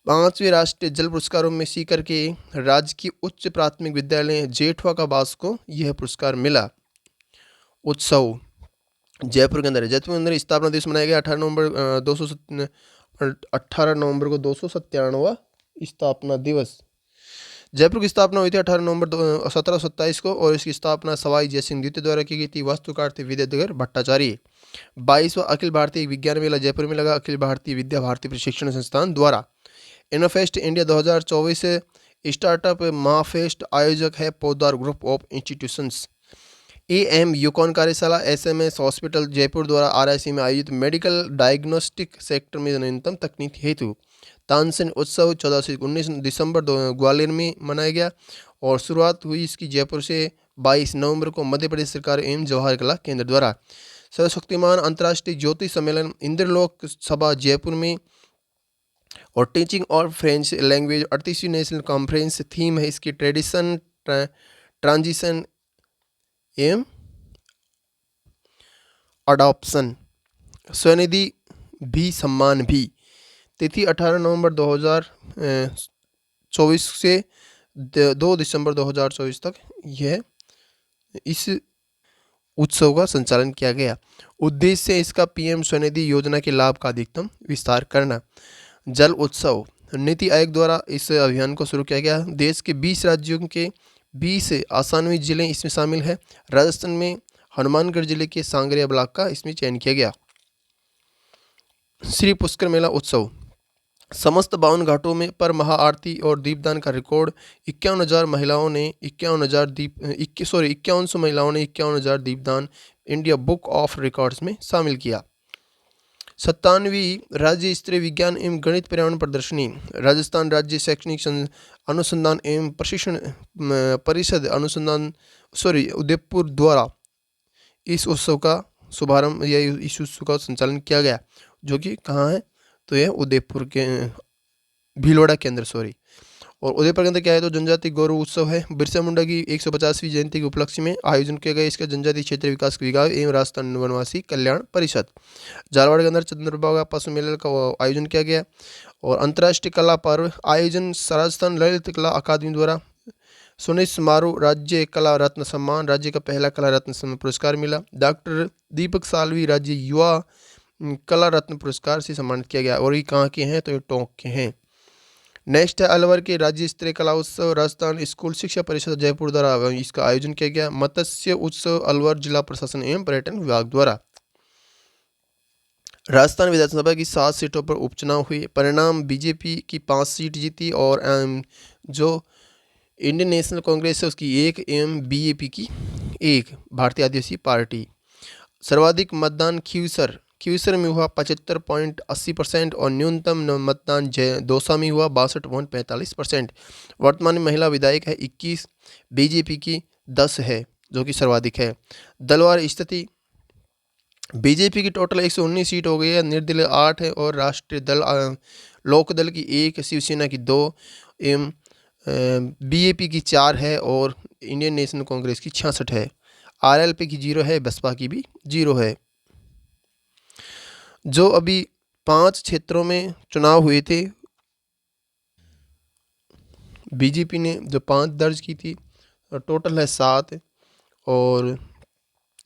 5वें राष्ट्रीय जल पुरस्कारों में सीकर के राजकीय उच्च प्राथमिक विद्यालय जेठवा का बास को यह पुरस्कार मिला। उत्सव जयपुर के अंदर स्थापना दिवस मनाया गया 18 नवंबर को 297वां स्थापना दिवस। जयपुर की स्थापना हुई थी 18 नवंबर 1727 को और इसकी स्थापना सवाई जयसिंह द्वितीय द्वारा की गई थी। वास्तुकार थे विद्याधर भट्टाचार्य। 22वां अखिल भारतीय विज्ञान मेला जयपुर में लगा अखिल भारतीय विद्या भारती प्रशिक्षण संस्थान द्वारा। इनोफेस्ट इंडिया 2024 स्टार्टअप महाफेस्ट आयोजक है Poddar group of institutions. AM यूकॉन कार्यशाला SMS हॉस्पिटल जयपुर द्वारा RIC में आयोजित मेडिकल डायग्नोस्टिक सेक्टर में नवीनतम तकनीक हेतु। तानसेन उत्सव 14 से 19 दिसंबर ग्वालियर में मनाया गया और शुरुआत हुई इसकी जयपुर से 22 नवंबर को मध्य प्रदेश सरकार एवं जवाहर कला केंद्र द्वारा। सर्वशक्तिमान अंतर्राष्ट्रीय ज्योति सम्मेलन इंद्रलोक सभा जयपुर में और टीचिंग और फ्रेंच लैंग्वेज 38वीं नेशनल कॉन्फ्रेंस थीम है इसकी ट्रेडिशन ट्रांजिशन एवं अडॉप्शन। स्वनिधि भी सम्मान भी तिथि 18 नवंबर 2024 से 2 दिसंबर 2024 तक यह इस उत्सव का संचालन किया गया। उद्देश्य इसका PM स्वनिधि योजना के लाभ का अधिकतम विस्तार करना। जल उत्सव नीति आयोग द्वारा इस अभियान को शुरू किया गया। देश के 20 राज्यों के 20 आसानवी जिले इसमें शामिल है। राजस्थान में हनुमानगढ़ जिले के सांगरिया ब्लॉक का इसमें चयन किया गया। श्री पुष्कर मेला उत्सव समस्त 52 घाटों में पर महाआरती और दीपदान का रिकॉर्ड 51,000 महिलाओं ने 5100 महिलाओं ने 51,000 दीपदान इंडिया बुक ऑफ रिकॉर्ड्स में शामिल किया। 57वीं राज्य स्तरीय विज्ञान एवं गणित पर्यावरण प्रदर्शनी राजस्थान राज्य शैक्षणिक अनुसंधान एवं प्रशिक्षण परिषद उदयपुर द्वारा इस उत्सव का शुभारंभ या इस उत्सव का संचालन किया गया, जो कि कहाँ है तो यह उदयपुर के भीलवाड़ा के अंदर और उदयपुर के अंदर क्या है तो जनजाति गौरव उत्सव है। बिरसा मुंडा की 150वीं जयंती के उपलक्ष्य में आयोजन किया गया इसका जनजातीय क्षेत्र विकास विभाग एवं राजस्थान वनवासी कल्याण परिषद। झालावाड़ के अंदर चंद्रप्रभा का पशु मेले का आयोजन किया गया। और अंतर्राष्ट्रीय कला पर्व आयोजन राजस्थान ललित कला अकादमी द्वारा 19 समारोह राज्य कला रत्न सम्मान, राज्य का पहला कला रत्न सम्मान पुरस्कार मिला। डॉक्टर दीपक सालवी राज्य युवा कला रत्न पुरस्कार से सम्मानित किया गया। और ये कहाँ के हैं तो ये टोंक के हैं। नेक्स्ट है अलवर के राज्य स्तरीय कला उत्सव राजस्थान स्कूल शिक्षा परिषद जयपुर द्वारा इसका आयोजन किया गया। मत्स्य उत्सव अलवर जिला प्रशासन एवं पर्यटन विभाग द्वारा। राजस्थान विधानसभा की 7 सीटों पर उपचुनाव हुए। परिणाम बीजेपी की 5 सीट जीती और जो इंडियन नेशनल कांग्रेस है उसकी 1 एवं बीएपी की 1, भारतीय आदिवासी पार्टी। सर्वाधिक मतदान खींवसर में हुआ 75.80% और न्यूनतम मतदान दौसा में हुआ 62.45%। वर्तमान में महिला विधायक है 21, बीजेपी की 10 है जो कि सर्वाधिक है। दलवार स्थिति बीजेपी की टोटल 119 सीट हो गई है, निर्दलीय 8 है और राष्ट्रीय दल लोक दल की 1, शिवसेना की 2 एवं बीएपी की 4 है और इंडियन नेशनल कांग्रेस की 66 है। आरएलपी की 0 है, बसपा की भी 0 है। जो अभी 5 क्षेत्रों में चुनाव हुए थे, बीजेपी ने जो 5 दर्ज की थी टोटल है 7 और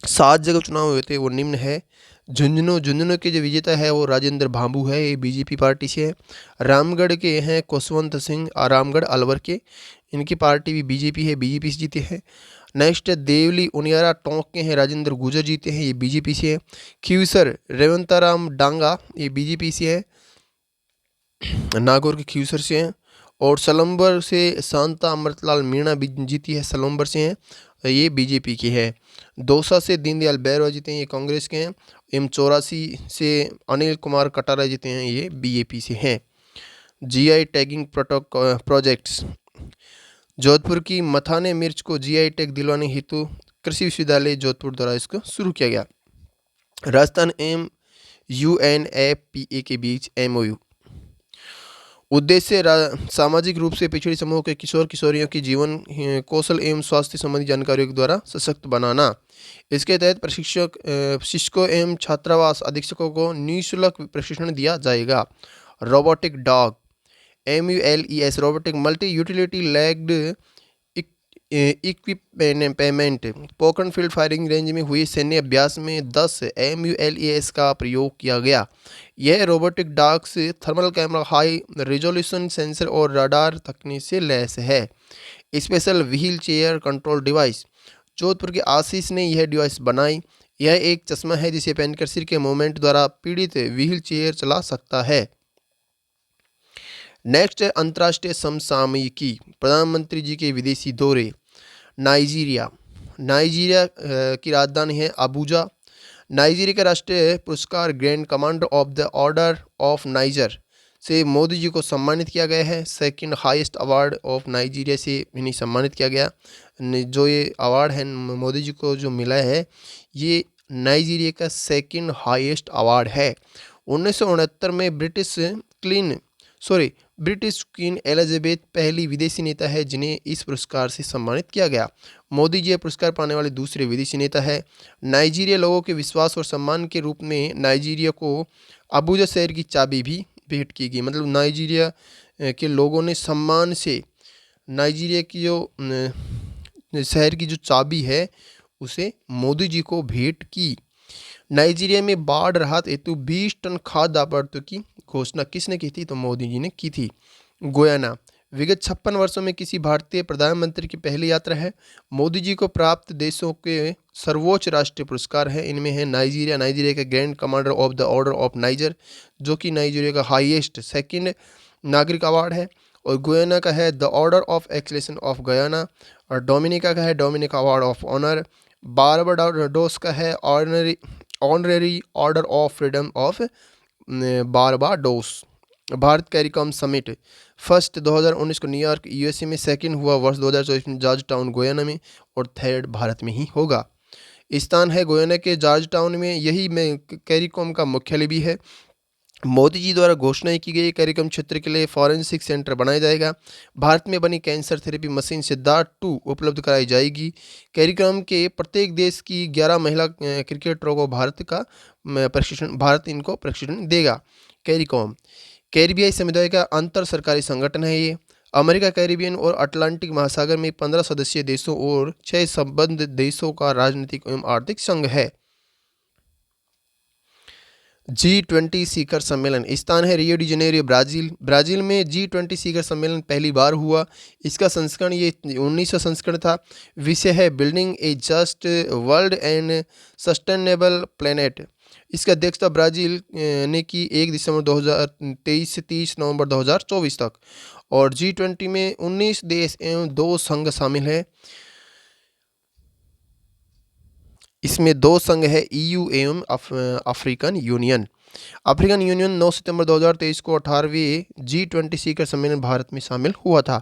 7 जगह चुनाव हुए थे वो निम्न है। झुंझुनू के जो विजेता है वो राजेंद्र भांबू है, ये बीजेपी पार्टी से है। रामगढ़ के हैं खुशवंत सिंह, रामगढ़ अलवर के, इनकी पार्टी भी बीजेपी है, बीजेपी से जीते हैं। नेक्स्ट देवली उनियारा टोंक के हैं राजेंद्र गुर्जर जीते हैं, ये बीजेपी से है। खीवसर रेवंताराम डांगा, ये बीजेपी से है, नागौर के खीवसर से हैं। और सलम्बर से शांता अमृतलाल मीणा भी जीती है, सलम्बर से हैं, ये बीजेपी की है। दौसा से दीनदयाल बैरवा जीते हैं, ये कांग्रेस के हैं। एम 84 से अनिल कुमार कटारा जीते हैं, ये बीजेपी से हैं। जीआई टैगिंग प्रोजेक्ट्स जोधपुर की मथाने मिर्च को जीआई टैग दिलवाने हेतु कृषि विश्वविद्यालय जोधपुर द्वारा इसको शुरू किया गया। राजस्थान एवं यूएनएफपीए के बीच एमओयू। उद्देश्य सामाजिक रूप से पिछड़े समूह के किशोर किशोरियों की जीवन कौशल एवं स्वास्थ्य संबंधी जानकारियों के द्वारा सशक्त बनाना। इसके तहत शिक्षकों एवं छात्रावास अधीक्षकों को निःशुल्क प्रशिक्षण दिया जाएगा। Robotic dog MULES robotic multi utility legged equipment Pokhran field firing range में हुए सैन्य अभ्यास में 10 MULES का प्रयोग किया गया। यह रोबोटिक डॉग से thermal camera, high resolution sensor और रडार तकनीक से लैस है। Special wheel chair control device Jodhpur के आशीष ने यह डिवाइस बनाई। यह एक चश्मा है जिसे पहनकर सिर के मूवमेंट द्वारा पीड़ित व्हील चेयर चला सकता है। नेक्स्ट है अंतर्राष्ट्रीय समसामयिकी प्रधानमंत्री जी के विदेशी दौरे। नाइजीरिया की राजधानी है अबूजा। नाइजीरिया का राष्ट्रीय पुरस्कार grand commander of the order of niger से मोदी जी को सम्मानित किया गया है। Second highest award of Nigeria से इन्हें सम्मानित किया गया। जो ये अवार्ड है मोदी जी को जो मिला है ये नाइजीरिया का सेकंड हाईएस्ट अवार्ड है। 1969 में ब्रिटिश क्वीन एलिजाबेथ पहली विदेशी नेता है जिन्हें इस पुरस्कार से सम्मानित किया गया। मोदी जी पुरस्कार पाने वाले दूसरे विदेशी नेता है। नाइजीरिया लोगों के विश्वास और सम्मान के रूप में नाइजीरिया को अबूजा शहर की चाबी भी भेंट की गई। मतलब नाइजीरिया के लोगों ने सम्मान से नाइजीरिया की जो शहर की जो चाबी है उसे मोदी जी को भेंट की। नाइजीरिया में बाढ़ राहत हेतु 20 टन खाद्य आपूर्ति की घोषणा किसने की थी तो मोदी जी ने की थी। गुयाना विगत 56 वर्षों में किसी भारतीय प्रधानमंत्री की पहली यात्रा है। मोदी जी को प्राप्त देशों के सर्वोच्च राष्ट्रीय पुरस्कार है। इनमें है नाइजीरिया का grand commander of the order of niger जो कि नाइजीरिया का हाईएस्ट सेकंड नागरिक अवार्ड है। और गुयाना का है the order of excellence of Guyana. और डोमिनिका का है Dominica award of honour. Barbados का है honorary order of freedom of Barbados. Bharat CARICOM summit first 2019 को न्यूयॉर्क यूएसए में, सेकंड हुआ वर्ष 2024 में जॉर्ज टाउन गुयाना में और थर्ड भारत में ही होगा। स्थान है गुयाना के जॉर्ज टाउन में, यही में कैरिकॉम का मुख्यालय भी है। मोदी जी द्वारा घोषणा की गई कार्यक्रम क्षेत्र के लिए फॉरेंसिक सेंटर बनाया जाएगा। भारत में बनी कैंसर थेरेपी मशीन सिद्धार्थ 2 उपलब्ध कराई जाएगी। कार्यक्रम के प्रत्येक देश की 11 महिला क्रिकेटरों को भारत इनको प्रशिक्षण देगा। कैरिकॉम कैरिबियाई समुदाय का अंतर सरकारी संगठन है ये। अमेरिका, कैरिबियन और अटलांटिक महासागर में 15 सदस्यीय देशों और 6 संबद्ध देशों का राजनीतिक एवं आर्थिक संघ है। G20 शिखर सम्मेलन स्थान है Rio de Janeiro, Brazil. Brazil में G20 शिखर सम्मेलन पहली बार हुआ। इसका संस्करण ये 1900 संस्करण था। विषय है building A just world and sustainable planet. इसकी अध्यक्षता ब्राजील ने की 1 दिसंबर 2023 से 30 नवंबर 2024 तक। और G20 में 19 देश एवं 2 संघ शामिल है। इसमें 2 संघ है EU एवं अफ्रीकन यूनियन। अफ्रीकन यूनियन 9 सितंबर 2023 को 18वें G20 शिखर सम्मेलन भारत में शामिल हुआ था।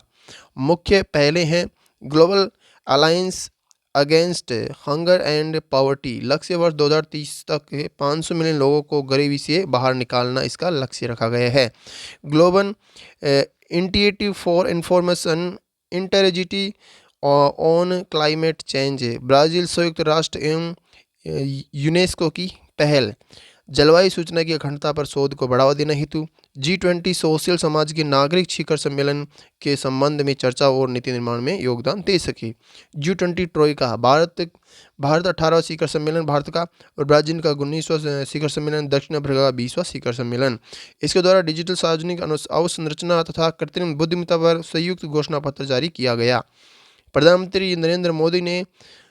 मुख्य पहले हैं global alliance against hunger and poverty. लक्ष्य वर्ष 2030 तक 500 मिलियन लोगों को गरीबी से बाहर निकालना इसका लक्ष्य रखा गया है। Global initiative for information integrity on climate change. Brazil संयुक्त राष्ट्र एवं यूनेस्को की पहल। जलवायु सूचना की अखंडता पर शोध को बढ़ावा देने हेतु G20 सोशल समाज के नागरिक शिखर सम्मेलन के संबंध में चर्चा और नीति निर्माण में योगदान दे सके। G20 ट्रोइका भारत 18वां शिखर सम्मेलन भारत का और ब्राजील का 19वां शिखर सम्मेलन, दक्षिण अफ्रीका का 20वां शिखर सम्मेलन। इसके द्वारा डिजिटल सार्वजनिक अवसंरचना तथा कृत्रिम बुद्धिमत्ता पर संयुक्त घोषणा पत्र जारी किया गया। प्रधानमंत्री नरेंद्र मोदी ने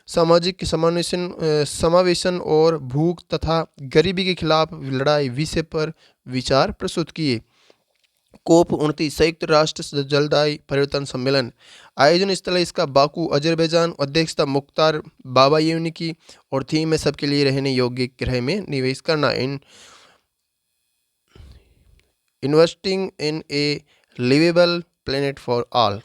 सामाजिक समावेशन और भूख तथा गरीबी के खिलाफ लड़ाई विषय पर विचार प्रस्तुत किए। COP29 संयुक्त राष्ट्र जलवायु परिवर्तन सम्मेलन। आयोजन स्थल इसका बाकू, अजरबैजान। अध्यक्षता मुख्तार बाबायेवनी की और थीम है सबके लिए रहने योग्य ग्रह में निवेश करना। Investing in a liveable planet for all.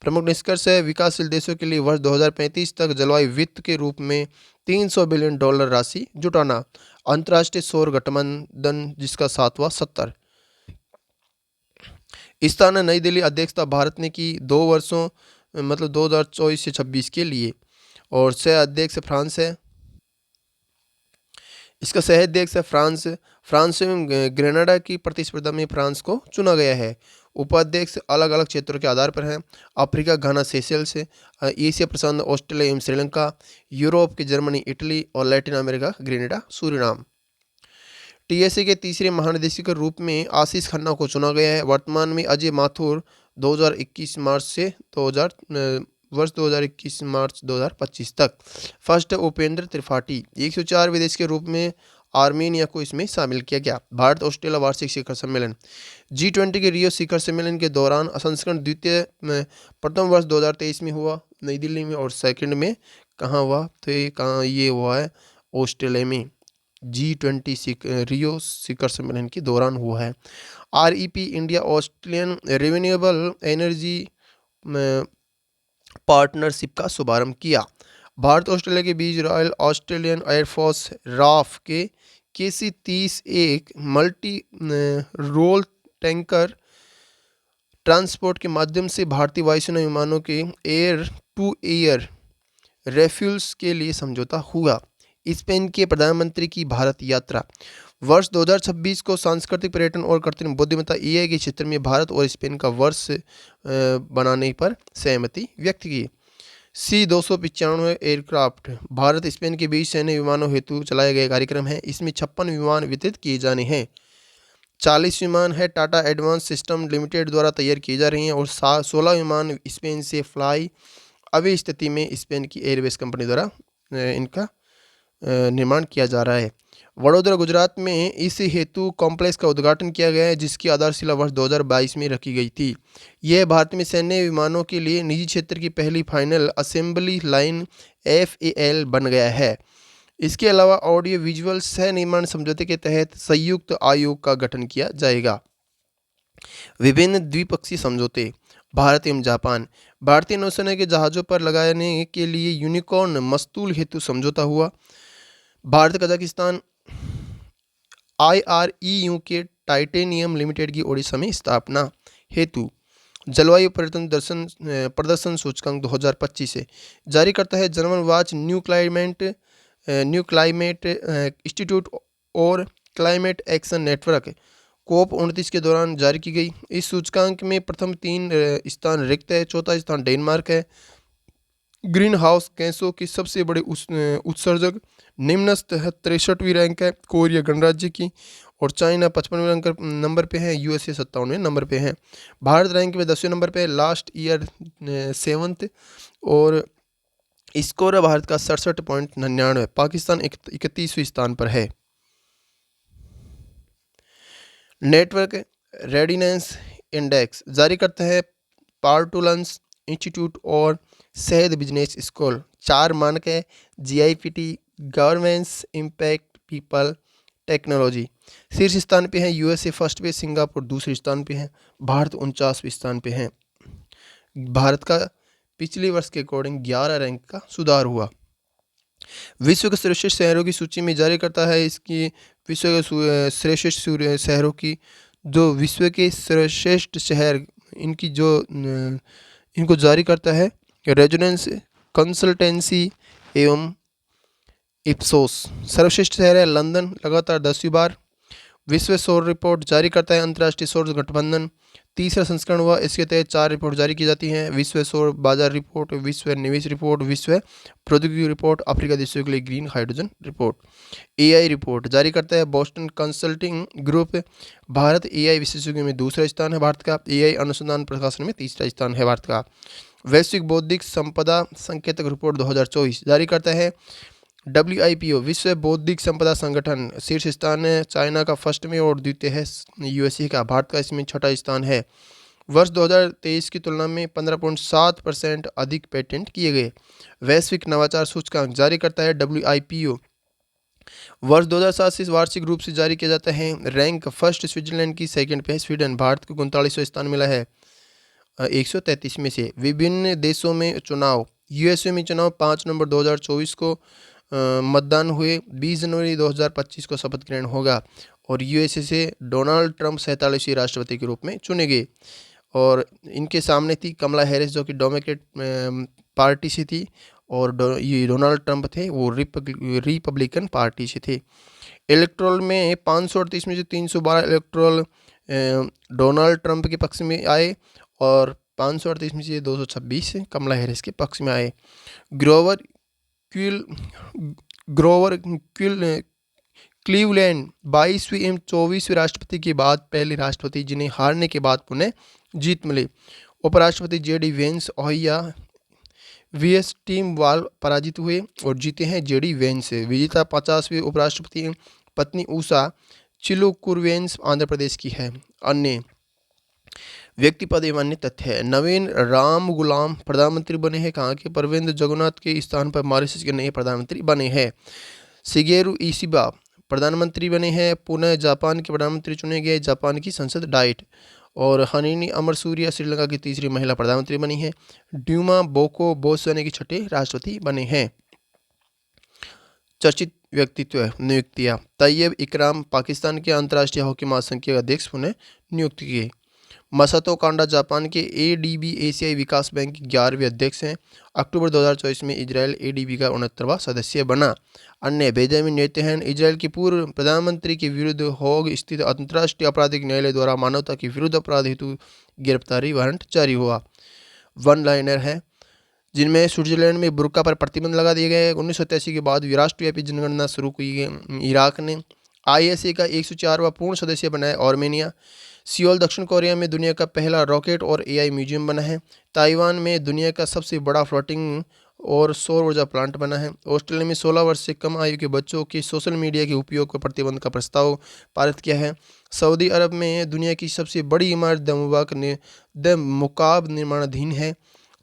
प्रमुख निष्कर्ष है विकासशील देशों के लिए वर्ष 2035 तक जलवायु वित्त के रूप में $300 बिलियन राशि जुटाना। अंतर्राष्ट्रीय सौर गठबंधन जिसका 7वां सत्र। स्थान है नई दिल्ली। अध्यक्षता भारत ने की 2 वर्षों मतलब 2024 से 26 के लिए। और सह अध्यक्ष फ्रांस है। इसका सह अध्यक्ष है फ्रांस। फ्रांस एवं ग्रेनाडा की प्रतिस्पर्धा में फ्रांस को चुना गया है। उपाध्यक्ष अलग अलग क्षेत्रों के आधार पर हैं। अफ्रीका घाना सेशेल्स, एशिया प्रशांत ऑस्ट्रेलिया एवं श्रीलंका, यूरोप के जर्मनी इटली और Latin America Grenada Suriname. TSA के तीसरे महानिदेशक के रूप में आशीष खन्ना को चुना गया है। वर्तमान में अजय माथुर 2021 मार्च से 2025 तक। फर्स्ट उपेंद्र त्रिपाठी 104 विदेश के रूप में आर्मेनिया को इसमें शामिल किया गया। भारत ऑस्ट्रेलिया वार्षिक शिखर सम्मेलन। G20 के रियो शिखर सम्मेलन के दौरान संस्करण द्वितीय प्रथम वर्ष 2023 में हुआ नई दिल्ली में और सेकंड में कहाँ हुआ तो ये हुआ है ऑस्ट्रेलिया में। G20 रियो शिखर सम्मेलन के दौरान हुआ है। REP India Australian renewable energy partnership का शुभारंभ किया। भारत ऑस्ट्रेलिया के बीच रॉयल ऑस्ट्रेलियन एयरफोर्स RAF के KC-30 एक मल्टी रोल टैंकर ट्रांसपोर्ट के माध्यम से भारतीय वायुसेना विमानों के एयर टू एयर रेफ्यूल्स के लिए समझौता हुआ। स्पेन के प्रधानमंत्री की भारत यात्रा। वर्ष 2026 को सांस्कृतिक पर्यटन और कृत्रिम बुद्धिमत्ता AI के क्षेत्र में भारत और स्पेन का वर्ष बनाने पर सहमति व्यक्त की। C-295 एयरक्राफ्ट भारत स्पेन के बीच सैन्य विमानों हेतु चलाए गए कार्यक्रम है। इसमें 56 विमान वितरित किए जाने हैं। 40 विमान है टाटा एडवांस सिस्टम लिमिटेड द्वारा तैयार किए जा रही हैं और 16 विमान स्पेन से फ्लाई अवे स्थिति में स्पेन की एयरवेज कंपनी द्वारा इनका निर्माण किया जा रहा है। वडोदरा गुजरात में इस हेतु कॉम्प्लेक्स का उद्घाटन किया गया है जिसकी आधारशिला वर्ष 2022 में रखी गई थी। यह भारत में सैन्य विमानों के लिए निजी क्षेत्र की पहली फाइनल असेंबली लाइन FAL बन गया है। इसके अलावा ऑडियो विजुअल सह निर्माण समझौते के तहत संयुक्त आयोग का गठन किया जाएगा। विभिन्न द्विपक्षीय समझौते। भारत एवं जापान। भारतीय नौसेना के जहाज़ों पर लगाने के लिए यूनिकॉर्न मस्तूल हेतु समझौता हुआ। भारत कजाकिस्तान IREU के टाइटेनियम लिमिटेड की ओडिशा में स्थापना हेतु जलवायु परिवर्तन प्रदर्शन सूचकांक 2025 से जारी करता है German watch new climate institute और क्लाइमेट एक्शन नेटवर्क COP29 के दौरान जारी की गई। इस सूचकांक में प्रथम 3 स्थान रिक्त है, चौथा स्थान डेनमार्क है। ग्रीन हाउस गैसों की सबसे बड़े उत्सर्जक निम्नस्थ है, 63वीं रैंक है कोरिया गणराज्य की, और चाइना 55वें नंबर पे है, USA 57वें नंबर पे है। भारत रैंक में 10वें नंबर पे है, लास्ट ईयर 7th, और स्कोर है भारत का 67.99। पाकिस्तान 31वें स्थान पर है। नेटवर्क रेडिनेस इंडेक्स जारी करता है पार्टुलंस इंस्टीट्यूट और शहद बिजनेस स्कूल। 4 मानक है, GIPT governance impact people technology. शीर्ष स्थान पे है USA फर्स्ट पे, सिंगापुर दूसरे स्थान पे है, भारत 49वें स्थान पे है। भारत का पिछले वर्ष के अकॉर्डिंग 11 रैंक का सुधार हुआ। विश्व के श्रेष्ठ शहरों की सूची में जारी करता है इसकी विश्व के श्रेष्ठ शहरों की, जो विश्व के श्रेष्ठ शहर इनकी जो इनको जारी करता है रेजोनेंस कंसल्टेंसी एवं इप्सोस। सर्वश्रेष्ठ शहर है लंदन, लगातार 10वीं बार। विश्व सौर रिपोर्ट जारी करता है अंतर्राष्ट्रीय सौर गठबंधन, तीसरा संस्करण हुआ। इसके तहत 4 रिपोर्ट जारी की जाती हैं, विश्व सौर बाजार रिपोर्ट, विश्व निवेश रिपोर्ट, विश्व प्रौद्योगिकी रिपोर्ट, अफ्रीका देशों के लिए green hydrogen report. AI report जारी करता है Boston consulting group. Bharat AI विशेषज्ञों में दूसरा स्थान है भारत का, AI अनुसंधान प्रकाशन में तीसरा स्थान है भारत का। वैश्विक बौद्धिक संपदा संकेतक रिपोर्ट 2024 जारी करता है WIPO विश्व बौद्धिक संपदा संगठन। शीर्ष स्थान है चाइना का फर्स्ट में और द्वितीय है USA का, भारत का इसमें छठा स्थान है। वर्ष 2023 की तुलना में 15.7% अधिक पेटेंट किए गए। वैश्विक नवाचार सूचकांक जारी करता है WIPO। वर्ष 2007 से वार्षिक रूप से जारी किया जाता है। रैंक फर्स्ट स्विट्जरलैंड की, सेकंड पे स्वीडन, भारत को 39वां स्थान मिला है 133 में से। विभिन्न देशों में चुनाव, USA में चुनाव 5 नवंबर 2024 को मतदान हुए, 20 जनवरी 2025 को शपथ ग्रहण होगा, और USA से डोनाल्ड ट्रंप 47वें राष्ट्रपति के रूप में चुने गए। और इनके सामने थी कमला हैरिस जो कि डेमोक्रेट पार्टी से थी, और ये डोनाल्ड ट्रंप थे वो रिपब्लिकन पार्टी से थे। इलेक्ट्रोल में 538 में से 312 इलेक्ट्रोल डोनाल्ड ट्रंप के पक्ष में आए, और 538 में से 226 कमला हैरिस के पक्ष में आए। ग्रोवर क्लीवलैंड 22वीं एवं 24वीं राष्ट्रपति के बाद पहले राष्ट्रपति जिन्हें हारने के बाद पुनः जीत मिली। उपराष्ट्रपति JD वेंस ओहिया VS टीम वाल पराजित हुए और जीते हैं JD वेंस। विजेता 50वें उपराष्ट्रपति पत्नी उषा चिलुकुरवेंस आंध्र प्रदेश की है। अन्य व्यक्ति पद एवं अन्य तथ्य है। नवीन राम गुलाम प्रधानमंत्री बने हैं, कहाँ के, परवेंद्र जगन्नाथ के स्थान पर मॉरिशस के नए प्रधानमंत्री बने हैं। शिगेरू इशिबा प्रधानमंत्री बने हैं, पुनः जापान के प्रधानमंत्री चुने गए, जापान की संसद डाइट। और हनीनी अमरसूरिया श्रीलंका की तीसरी महिला प्रधानमंत्री बनी है। ड्यूमा बोको बोत्सवाना की छठे राष्ट्रपति बने हैं। चर्चित व्यक्तित्व नियुक्तियाँ, तैयब इकराम पाकिस्तान के अंतर्राष्ट्रीय हॉकी महासंघ के अध्यक्ष पुनः नियुक्त किए। मसातो कांडा जापान के ADB एशियाई विकास बैंक के 11वें अध्यक्ष हैं। अक्टूबर 2024 में इजरायल ADB का 69वां सदस्य बना। अन्य बेंजामिन नेतन्याहू इजरायल के पूर्व प्रधानमंत्री के विरुद्ध होग स्थित अंतर्राष्ट्रीय आपराधिक न्यायालय द्वारा मानवता के विरुद्ध अपराध हेतु गिरफ्तारी वारंट जारी हुआ। वन लाइनर है जिनमें स्विट्जरलैंड में बुर्का पर प्रतिबंध लगा दिए गए। 1987 के बाद राष्ट्रव्यापी जनगणना शुरू की गई। इराक ने ISA का 104वां पूर्ण सदस्य बनाया। आर्मेनिया, सियोल दक्षिण कोरिया में दुनिया का पहला रॉकेट और AI म्यूजियम बना है। ताइवान में दुनिया का सबसे बड़ा फ्लोटिंग और सौर ऊर्जा प्लांट बना है। ऑस्ट्रेलिया में 16 वर्ष से कम आयु के बच्चों के सोशल मीडिया के उपयोग पर प्रतिबंध का प्रस्ताव पारित किया है। सऊदी अरब में दुनिया की सबसे बड़ी इमारत द मुकाब निर्माणाधीन है।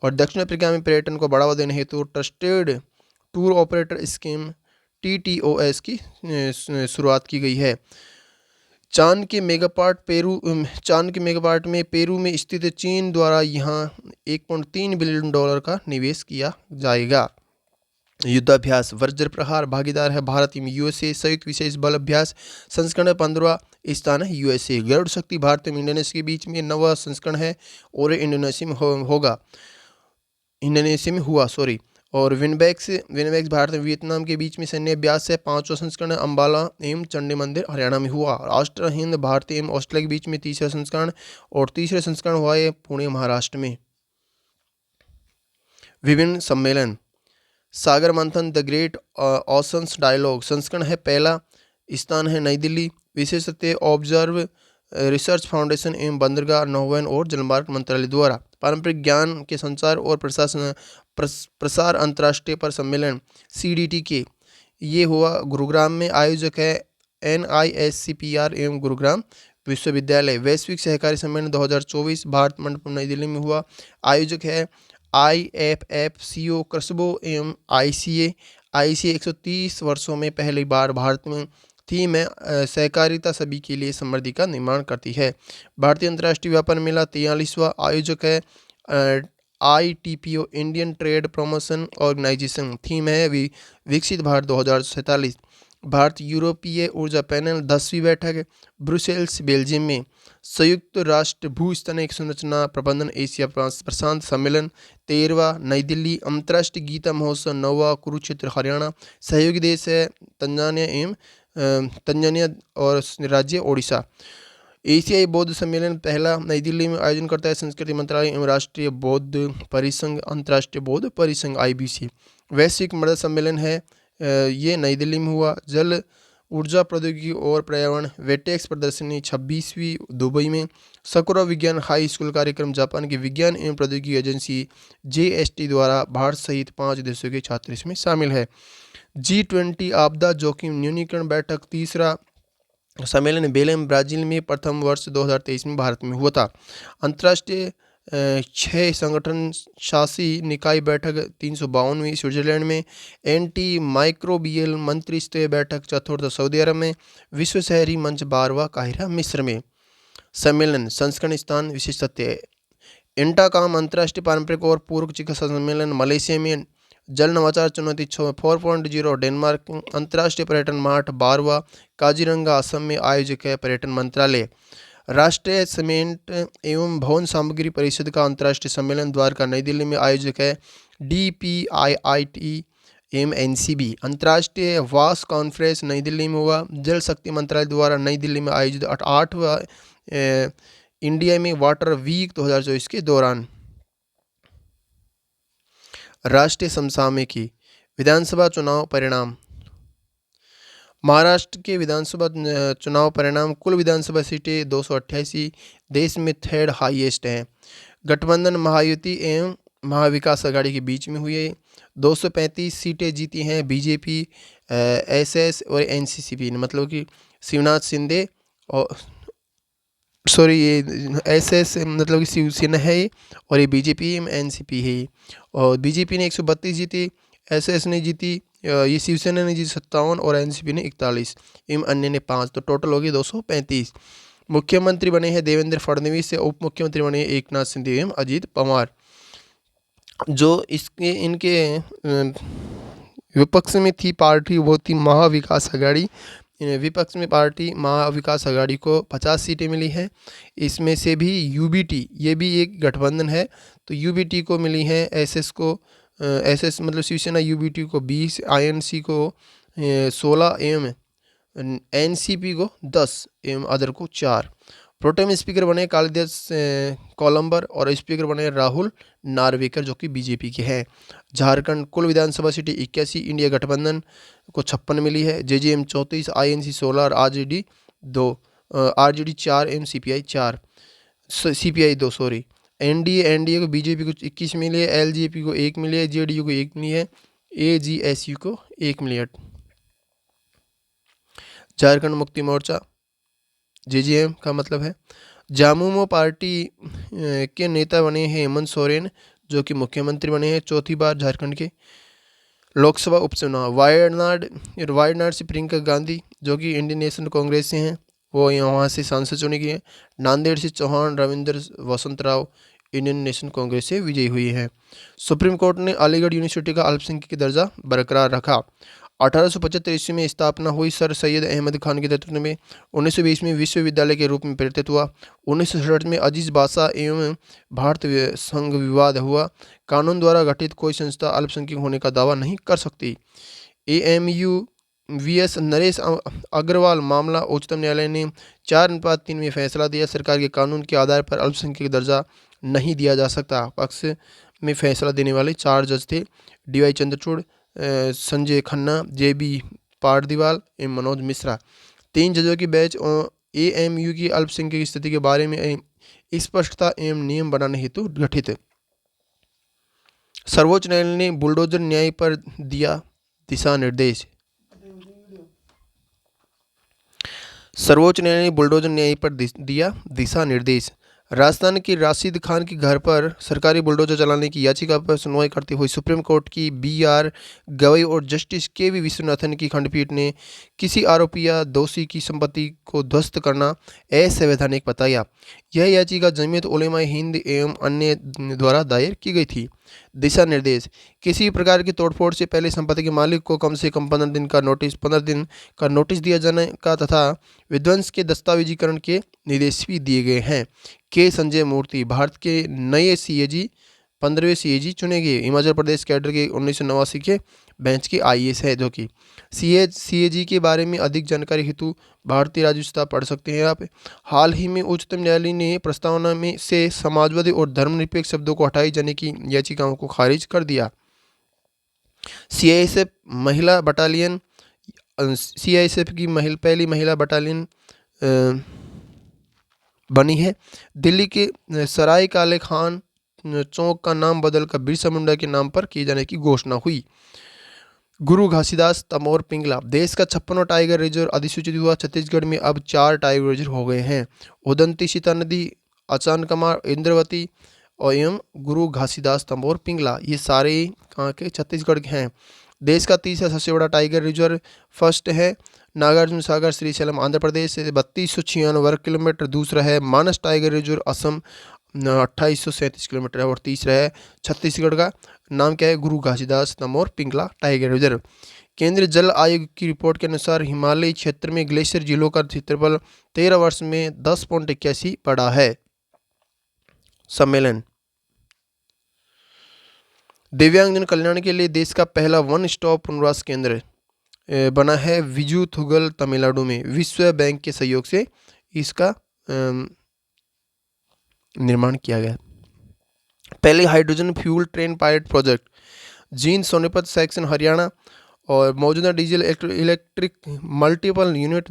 और दक्षिण अफ्रीका में पर्यटन को बढ़ावा देने हेतु trusted tour operator scheme TTOS की शुरुआत की गई है। चांद के मेगापार्ट में पेरू में स्थित चीन द्वारा यहाँ $1.3 बिलियन का निवेश किया जाएगा। युद्धाभ्यास वज्र प्रहार भागीदार है भारत एवं यूएसए। संयुक्त विशेष बल अभ्यास संस्करण 15वां स्थान है यूएसए। गरुड़ शक्ति भारत एवं इंडोनेशिया के बीच में 9वां संस्करण है और इंडोनेशिया में होगा, इंडोनेशिया में हुआ सॉरी। और विनबैक्स भारत और वियतनाम के बीच में सैन्य अभ्यास है 5वां संस्करण अम्बाला एवं चंडी मंदिर हरियाणा में हुआ। राष्ट्र हिंद भारत एवं ऑस्ट्रेलिया के बीच में 3रा संस्करण और 3रा संस्करण हुआ है पुणे महाराष्ट्र में। विभिन्न सम्मेलन सागर मंथन द ग्रेट ओशंस डायलॉग संस्करण है पहला स्थान है नई दिल्ली। विशेष सत्य ऑब्जर्व रिसर्च फाउंडेशन एवं बंदरगाह नौवयन और जलमार्ग मंत्रालय द्वारा। पारंपरिक ज्ञान के संचार और प्रसार अंतर्राष्ट्रीय पर सम्मेलन CDT के ये हुआ गुरुग्राम में। आयोजक है NISCPR एवं गुरुग्राम विश्वविद्यालय। वैश्विक सहकारी सम्मेलन 2024 भारत मंडपम नई दिल्ली में हुआ। आयोजक है IFFCO क्रस्बो एवं ICA 130 वर्षों में पहली बार भारत में थीम है सहकारिता सभी के लिए समृद्धि का निर्माण करती है। भारतीय अंतर्राष्ट्रीय व्यापार मेला 43वां। आयोजक है ITPO Indian trade promotion organisation. Theme है विकसित भारत 2047। भारत यूरोपीय ऊर्जा पैनल 10वीं बैठक ब्रुसेल्स बेल्जियम में। संयुक्त राष्ट्र भूस्तरीय संरचना प्रबंधन एशिया प्रशांत सम्मेलन 13वां नई दिल्ली। अंतर्राष्ट्रीय गीता महोत्सव 9वां कुरुक्षेत्र हरियाणा। सहयोगी देश है तंजानिया और राज्य ओडिशा। एशियाई बौद्ध सम्मेलन पहला नई दिल्ली में आयोजन करता है संस्कृति मंत्रालय एवं राष्ट्रीय बौद्ध परिसंघ अंतर्राष्ट्रीय बौद्ध परिसंघ IBC। वैश्विक मर्द सम्मेलन है ये नई दिल्ली में हुआ। जल ऊर्जा प्रौद्योगिकी और पर्यावरण वेटेक्स प्रदर्शनी 26वीं दुबई में। सकुरा विज्ञान हाई स्कूल कार्यक्रम जापान की विज्ञान एवं प्रौद्योगिकी एजेंसी JST द्वारा भारत सहित 5 देशों के छात्र इसमें शामिल है। G20 आपदा जोखिम न्यूनीकरण बैठक 3रा सम्मेलन बेलेम ब्राजील में प्रथम वर्ष 2023 में भारत में हुआ था। अंतर्राष्ट्रीय 6 संगठन शासी निकाय बैठक 352वीं स्विट्जरलैंड में। एंटी माइक्रोबियल मंत्री स्तरीय बैठक 4 सऊदी अरब में। विश्व शहरी मंच 12वां काहिरा मिस्र में। सम्मेलन संस्करण स्थान विशेष सत्य इंटाकाम अंतर्राष्ट्रीय पारंपरिक और पूर्व चिकित्सा सम्मेलन मलेशिया में। जल नवाचार चुनौती 4.0 डेनमार्क। अंतर्राष्ट्रीय पर्यटन मार्ट 12वां काजीरंगा असम में। आयोजक है पर्यटन मंत्रालय। राष्ट्रीय सीमेंट एवं भवन सामग्री परिषद का अंतर्राष्ट्रीय सम्मेलन द्वारका नई दिल्ली में। आयोजक है DPIIT एवं NCB। अंतर्राष्ट्रीय वास कॉन्फ्रेंस नई दिल्ली में हुआ। जल शक्ति मंत्रालय द्वारा नई दिल्ली में आयोजित 8वां इंडिया में वाटर वीक 2024 के दौरान। राष्ट्रीय समसामयिकी विधानसभा चुनाव परिणाम। महाराष्ट्र के विधानसभा चुनाव परिणाम कुल विधानसभा सीटें 288 देश में 3rd हाईएस्ट हैं। गठबंधन महायुति एवं महाविकास आघाड़ी के बीच में हुई है। 235 सीटें जीती हैं BJP SS और NCCP ने, मतलब कि शिवनाथ शिंदे और सॉरी ये SS मतलब कि शिवसेना है ये, और ये BJP NCP है। और BJP ने 132 जीती, SS ने जीती, ये शिवसेना ने जीती 57 और NCP ने 41 एवं अन्य ने 5, तो टोटल होगी 235। मुख्यमंत्री बने हैं देवेंद्र फडणवीस से, उप मुख्यमंत्री बने एकनाथ शिंदे एवं अजीत पवार। जो इसके इनके विपक्ष में थी पार्टी वो थी महाविकास आघाड़ी। विपक्ष में पार्टी महाविकास आघाड़ी को 50 सीटें मिली हैं। इसमें से भी UBT ये भी एक गठबंधन है, तो UBT को मिली हैं, SS को SS मतलब शिवसेना UBT को 20, INC को 16 एवं NCP को 10 एवं अदर को 4। प्रोटेम स्पीकर बने कालिदास कोलंबर और स्पीकर बने राहुल नार्वेकर जो कि BJP के हैं। झारखंड कुल विधानसभा सीटें 81, इंडिया गठबंधन को 56 मिली है। JJM 34, INC 16 और RJD 2, RJD 4 एवं CPI 4, CPI 2 सॉरी। NDA को BJP को 21 मिली है, LJP को 1 मिली है, JDU को 1 मिली है, AGSU को 1 मिली है। झारखंड मुक्ति मोर्चा JJM का मतलब है। झामुमो पार्टी के नेता बने हैं हेमंत सोरेन जो कि मुख्यमंत्री बने हैं 4थी बार झारखंड के। लोकसभा उपचुनाव वायनाड से प्रियंका गांधी जो कि इंडियन नेशनल कांग्रेस से हैं, वो वहाँ से सांसद चुनी गई हैं। नांदेड़ से चौहान रविंद्र वसंत राव इंडियन नेशनल कांग्रेस से विजयी हुई है। सुप्रीम कोर्ट ने अलीगढ़ यूनिवर्सिटी का अल्पसंख्यक दर्जा बरकरार रखा। 1875 ईस्वी में स्थापना हुई सर सैयद अहमद खान के नेतृत्व में 1920 में विश्वविद्यालय के रूप में प्रतिष्ठित हुआ। 1967 में अजीज बादशाह एवं भारत संघ विवाद हुआ। कानून द्वारा गठित कोई संस्था अल्पसंख्यक होने का दावा नहीं कर सकती। AMU VS नरेश अग्रवाल मामला उच्चतम न्यायालय ने 4:3 में फैसला दिया। सरकार के कानून के आधार पर अल्पसंख्यक दर्जा नहीं दिया जा सकता। पक्ष में फैसला देने वाले 4 जज थे, DY चंद्रचूड़, संजय खन्ना, JB पारदीवाल एवं मनोज मिश्रा। 3 जजों की बेंच AMU की अल्पसंख्यक स्थिति के बारे में स्पष्टता एवं नियम बनाने हेतु गठित। सर्वोच्च न्यायालय ने बुलडोजर न्याय पर दिया दिशा निर्देश। सर्वोच्च न्यायालय ने बुलडोजर न्याय पर दिया दिशा निर्देश। राजस्थान के राशिद खान के घर पर सरकारी बुलडोजर चलाने की याचिका पर सुनवाई करते हुए सुप्रीम कोर्ट की BR गवई और जस्टिस KV विश्वनाथन की खंडपीठ ने किसी आरोपी या दोषी की संपत्ति को ध्वस्त करना असंवैधानिक बताया। यह याचिका जमीयत उलेमा हिंद एवं अन्य द्वारा दायर की गई थी। दिशा निर्देश: किसी प्रकार की तोड़फोड़ से पहले संपत्ति के मालिक को कम से कम 15 दिन का नोटिस दिया जाने का तथा विध्वंस के दस्तावेजीकरण के निर्देश भी दिए गए हैं। के संजय मूर्ति भारत के नए CAG 15वें CAG चुने गए। हिमाचल प्रदेश कैडर के 1989 के बेंच के IAS है, जो कि CAG के बारे में अधिक जानकारी हेतु भारतीय राज्यसभा पढ़ सकते हैं आप। हाल ही में उच्चतम न्यायालय ने प्रस्तावना में से समाजवादी और धर्मनिरपेक्ष शब्दों को हटाए जाने की याचिकाओं को खारिज कर दिया। CISF महिला बटालियन CISF की पहली महिला बटालियन बनी है। दिल्ली के सराय काले खान चौक का नाम बदलकर बिरसा मुंडा के नाम पर किए जाने की घोषणा हुई। गुरु घासीदास तमोर पिंगला देश का 56वां टाइगर रिजर्व अधिसूचित हुआ। छत्तीसगढ़ में अब 4 टाइगर रिजर्व हो गए हैं। उदंती सीता नदी, अचानकमार, इंद्रवती और एवं गुरु घासीदास तमोर पिंगला, ये सारे कहाँ के? छत्तीसगढ़ के हैं। देश का तीसरा सबसे बड़ा टाइगर रिजर्व फर्स्ट है नागार्जुन सागर श्रीशैलम आंध्र प्रदेश से 3296 वर्ग किलोमीटर। दूसरा है मानस टाइगर रिजर्व असम 2837 किलोमीटर है। और तीसरा है छत्तीसगढ़ का नाम क्या है? गुरु घासीदास तमोर पिंगला टाइगर रिजर्व। केंद्रीय जल आयोग की रिपोर्ट के अनुसार हिमालयी क्षेत्र में ग्लेशियर झीलों का क्षेत्रफल 13 वर्ष में 10.81 बढ़ा है। सम्मेलन दिव्यांगजन कल्याण के लिए देश का पहला वन स्टॉप पुनर्वास केंद्र बना है विजुथुगल तमिलनाडु में। विश्व बैंक के सहयोग से इसका निर्माण किया गया। पहले hydrogen fuel train pilot project Jind Sonipat section Haryana और मौजूदा डीजल इलेक्ट्रिक मल्टीपल यूनिट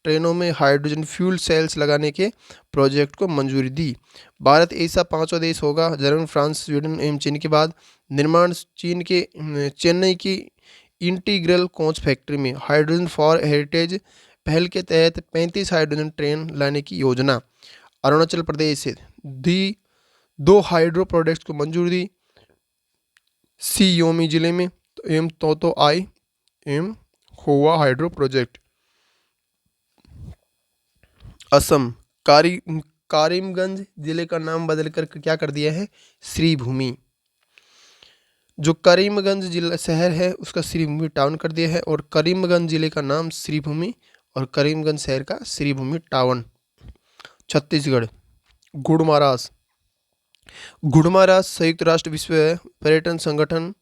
ट्रेनों में हाइड्रोजन फ्यूल सेल्स लगाने के प्रोजेक्ट को मंजूरी दी। भारत ऐसा 5वां देश होगा जर्मनी, फ्रांस, स्वीडन एवं चीन के बाद निर्माण चीन के चेन्नई की इंटीग्रल कोच फैक्ट्री में हाइड्रोजन फॉर हेरिटेज पहल के तहत 35 हाइड्रोजन ट्रेन लाने की योजना। अरुणाचल प्रदेश से 2 हाइड्रो प्रोजेक्ट्स को मंजूरी दी। सी योमी जिले में एम तोतो आई एम खोवा हाइड्रो प्रोजेक्ट। असम करीमगंज जिले का नाम बदलकर क्या कर दिया है? श्रीभूमि। जो करीमगंज जिला शहर है उसका श्रीभूमि टाउन कर दिया है और करीमगंज जिले का नाम श्रीभूमि और करीमगंज शहर का श्रीभूमि टाउन। छत्तीसगढ़ गुड़मारास संयुक्त राष्ट्र विश्व पर्यटन संगठन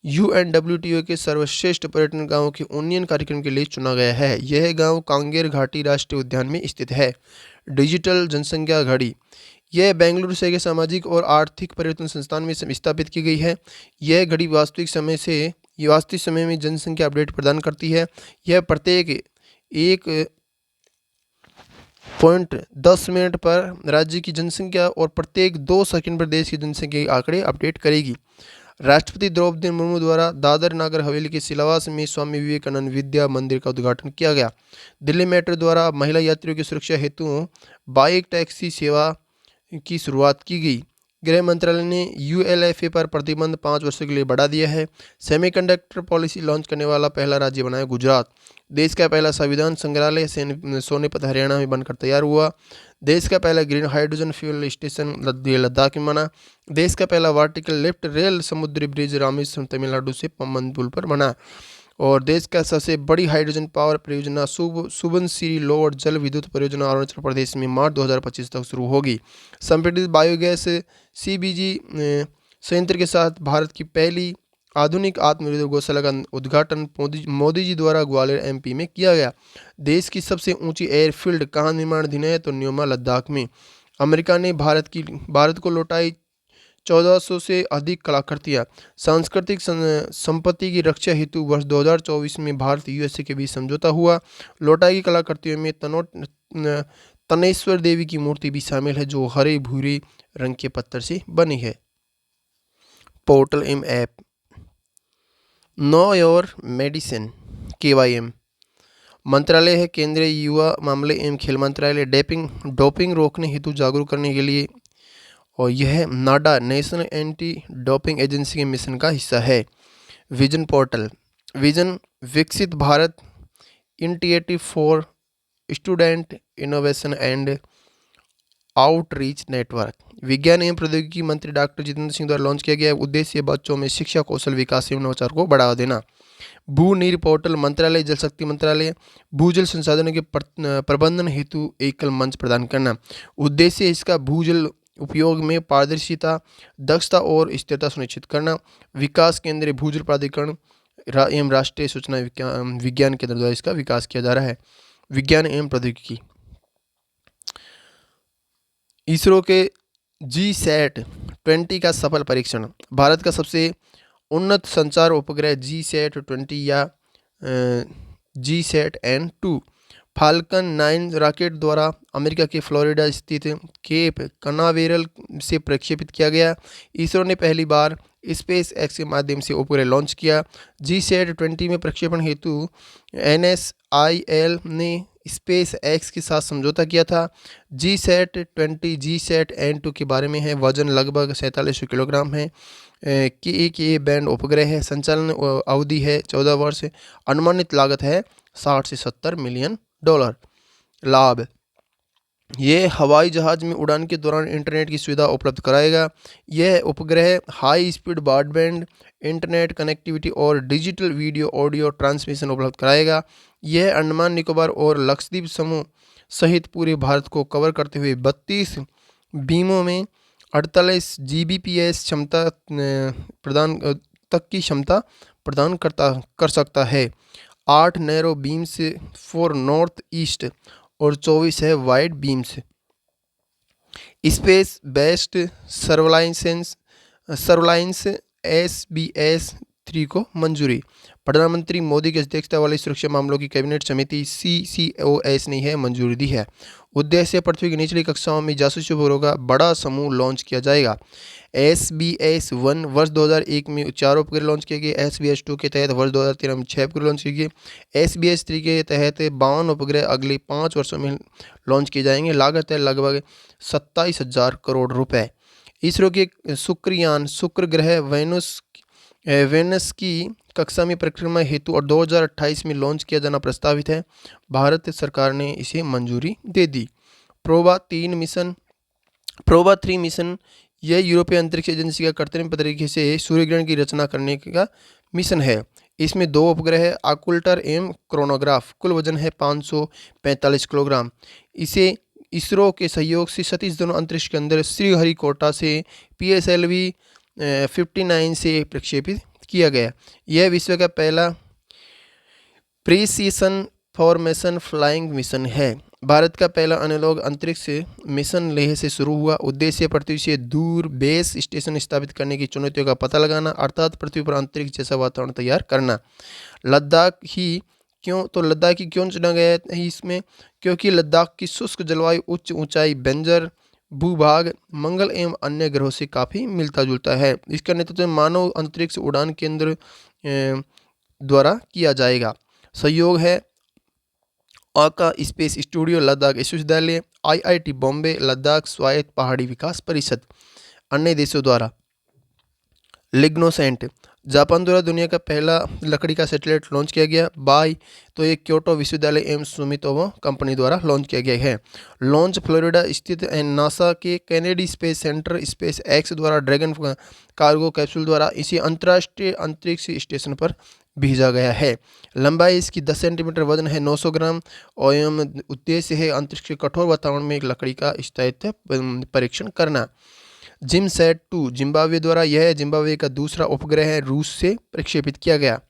UNWTO के सर्वश्रेष्ठ पर्यटन गांवों के उन्नयन कार्यक्रम के लिए चुना गया है। यह गांव कांगेर घाटी राष्ट्रीय उद्यान में स्थित है। डिजिटल जनसंख्या घड़ी यह बेंगलुरु शहर के सामाजिक और आर्थिक पर्यटन संस्थान में स्थापित की गई है। यह घड़ी वास्तविक समय में जनसंख्या अपडेट प्रदान करती है। यह प्रत्येक 1.10 मिनट पर राज्य की जनसंख्या और प्रत्येक 2 सेकंड पर देश की जनसंख्या के आंकड़े अपडेट करेगी। राष्ट्रपति द्रौपदी मुर्मू द्वारा दादर नागर हवेली के सिलावास में स्वामी विवेकानंद विद्या मंदिर का उद्घाटन किया गया। दिल्ली मेट्रो द्वारा महिला यात्रियों की सुरक्षा हेतु बाइक टैक्सी सेवा की शुरुआत की गई। गृह मंत्रालय ने ULFA पर प्रतिबंध 5 वर्षों के लिए बढ़ा दिया है। सेमीकंडक्टर पॉलिसी लॉन्च करने वाला पहला राज्य बना है गुजरात। देश का पहला संविधान संग्रहालय सोनीपत हरियाणा में बनकर तैयार हुआ। देश का पहला green hydrogen fuel station Ladakh में बना। देश का पहला वर्टिकल लिफ्ट रेल समुद्री ब्रिज रामेश्वरम तमिलनाडु से पम्बन पुल पर बना। और देश का सबसे बड़ी हाइड्रोजन पावर परियोजना सुबनसिरी लोअर जल विद्युत परियोजना अरुणाचल प्रदेश में मार्च 2025 तक शुरू होगी। संपीड़ित बायोगैस सीबीजी संयंत्र के साथ भारत की पहली आधुनिक आत्मनिर्भर गौशाला का उद्घाटन मोदी जी द्वारा ग्वालियर एमपी में किया गया। देश की सबसे ऊंची एयरफील्ड कहाँ निर्माणाधीन है? तो न्योमा लद्दाख में। अमेरिका ने भारत को लौटाई 1400 से अधिक कलाकृतियाँ। सांस्कृतिक संपत्ति की रक्षा हेतु वर्ष 2024 में भारत यूएसए के बीच समझौता हुआ। लौटाई गई कलाकृतियों में तनेश्वर देवी की मूर्ति भी शामिल है, जो हरे भूरे रंग के पत्थर से बनी है। Portal M app know your medicine KYM मंत्रालय है केंद्रीय युवा मामले एवं खेल मंत्रालय डोपिंग रोकने हेतु जागरूक करने के लिए, और यह नाडा नेशनल एंटी डोपिंग एजेंसी के मिशन का हिस्सा है। विजन पोर्टल विजन विकसित Bharat initiative for student innovation and outreach network विज्ञान एवं प्रौद्योगिकी मंत्री डॉक्टर जितेंद्र सिंह द्वारा लॉन्च किया गया। उद्देश्य बच्चों में शिक्षा कौशल विकास एवं नवाचार को बढ़ावा देना। भू नीर पोर्टल मंत्रालय जल शक्ति मंत्रालय भूजल संसाधनों के प्रबंधन हेतु एकल मंच प्रदान करना। उद्देश्य इसका भूजल उपयोग में पारदर्शिता, दक्षता और स्थिरता सुनिश्चित करना। विकास केंद्रीय भूजल प्राधिकरण एवं राष्ट्रीय सूचना विज्ञान केंद्र द्वारा इसका विकास किया जा रहा है। विज्ञान एवं प्रौद्योगिकी इसरो के GSAT-20 का सफल परीक्षण। भारत का सबसे उन्नत संचार उपग्रह GSAT-20 या GSAT-N2 फाल्कन 9 रॉकेट द्वारा अमेरिका के फ्लोरिडा स्थित केप कनावेरल से प्रक्षेपित किया गया। इसरो ने पहली बार स्पेस एक्स के माध्यम से उपग्रह लॉन्च किया। GSAT-20 में प्रक्षेपण हेतु NSIL ने स्पेस एक्स के साथ समझौता किया था। GSAT-20 GSAT-N2 के बारे में है। वजन लगभग 4700 किलोग्राम है। के बैंड उपग्रह है। संचालन अवधि है 14 वर्ष। अनुमानित लागत है 60 से 70 मिलियन डॉलर। लाभ ये हवाई जहाज में उड़ान के दौरान इंटरनेट की सुविधा उपलब्ध कराएगा। यह उपग्रह high speed broadband internet connectivity और डिजिटल वीडियो ऑडियो ट्रांसमिशन उपलब्ध कराएगा। यह अंडमान निकोबार और लक्षद्वीप समूह सहित पूरे भारत को कवर करते हुए 32 बीमों में 48 Gbps क्षमता प्रदान कर सकता है। 8 narrow beams for north east और 24 है wide beams. Space based surveillance SBS-3 को मंजूरी। प्रधानमंत्री मोदी की अध्यक्षता वाली सुरक्षा मामलों की कैबिनेट समिति CCOS ने यह मंजूरी दी है। उद्देश्य पृथ्वी की निचली कक्षाओं में जासूसी उपग्रहों का बड़ा समूह लॉन्च किया जाएगा। SBS-1 वर्ष 2001 में 4 उपग्रह लॉन्च किए गए। SBS-2 के तहत वर्ष 2013 में 6 उपग्रह लॉन्च किए गए। SBS-3 के तहत 52 उपग्रह अगले 5 वर्षों में लॉन्च किए जाएंगे। लागत है लगभग 27,000 करोड़ रुपए। इसरो के शुक्रयान शुक्र ग्रह वेनस की कक्षा में परिक्रमा हेतु और 2028 में लॉन्च किया जाना प्रस्तावित है। भारत सरकार ने इसे मंजूरी दे दी। प्रोबा 3 मिशन यह यूरोपीय अंतरिक्ष एजेंसी का कृत्रिम तरीके से सूर्यग्रहण की रचना करने का मिशन है। इसमें 2 उपग्रह आकुल्टर एवं क्रोनोग्राफ। कुल वजन है 545 किलोग्राम। इसे इसरो के सहयोग से सतीश धवन अंतरिक्ष के अंदर श्रीहरिकोटा से PSLV 59 से प्रक्षेपित किया गया। यह विश्व का पहला प्रीसीशन फॉर्मेशन फ्लाइंग मिशन है। भारत का पहला एनालॉग अंतरिक्ष मिशन लेह से शुरू हुआ। उद्देश्य पृथ्वी से दूर बेस स्टेशन स्थापित करने की चुनौतियों का पता लगाना, अर्थात पृथ्वी पर अंतरिक्ष जैसा वातावरण तैयार करना। लद्दाख ही क्यों चुना गया है इसमें? क्योंकि लद्दाख की शुष्क जलवायु उच्च ऊंचाई बंजर भूभाग मंगल एवं अन्य ग्रहों से काफ़ी मिलता जुलता है। इसका नेतृत्व मानव अंतरिक्ष उड़ान केंद्र द्वारा किया जाएगा। सहयोग है आका स्पेस स्टूडियो लद्दाख विश्वविद्यालय, IIT बॉम्बे, लद्दाख स्वायत्त पहाड़ी विकास परिषद। अन्य देशों द्वारा लिग्नोसेंट जापान द्वारा दुनिया का पहला लकड़ी का सैटेलाइट लॉन्च किया गया बाय, तो ये क्योटो विश्वविद्यालय एवं सुमितोमो कंपनी द्वारा लॉन्च किया गया है। लॉन्च फ्लोरिडा स्थित नासा के Kennedy space centre space x द्वारा ड्रैगन कार्गो कैप्सूल द्वारा इसी अंतर्राष्ट्रीय अंतरिक्ष स्टेशन पर भेजा गया है। लंबाई इसकी 10 सेंटीमीटर, वजन है 900 ग्राम और एवं उद्देश्य है अंतरिक्ष के कठोर वातावरण में एक लकड़ी का स्थायित्व परीक्षण करना। जिमसैट 2 जिम्बाब्वे द्वारा, यह जिम्बाब्वे का दूसरा उपग्रह है, रूस से प्रक्षेपित किया गया।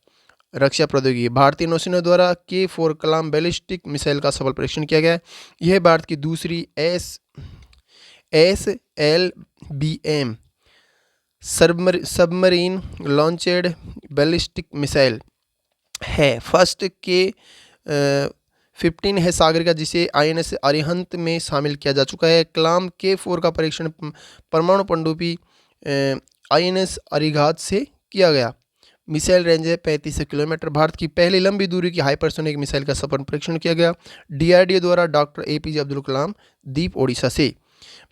रक्षा प्रौद्योगिकी, भारतीय नौसेना द्वारा K4 कलाम बैलिस्टिक मिसाइल का सफल परीक्षण किया गया। यह भारत की दूसरी SLBM submarine launched ballistic missile है। फर्स्ट K15 है सागरिका, जिसे INS अरिहंत में शामिल किया जा चुका है। कलाम K4 का परीक्षण परमाणु पनडुब्बी INS अरिघात से किया गया। मिसाइल रेंज है 35 किलोमीटर। भारत की पहली लंबी दूरी की हाइपरसोनिक मिसाइल का सफल परीक्षण किया गया DRDO द्वारा डॉक्टर APJ अब्दुल कलाम द्वीप ओडिशा से।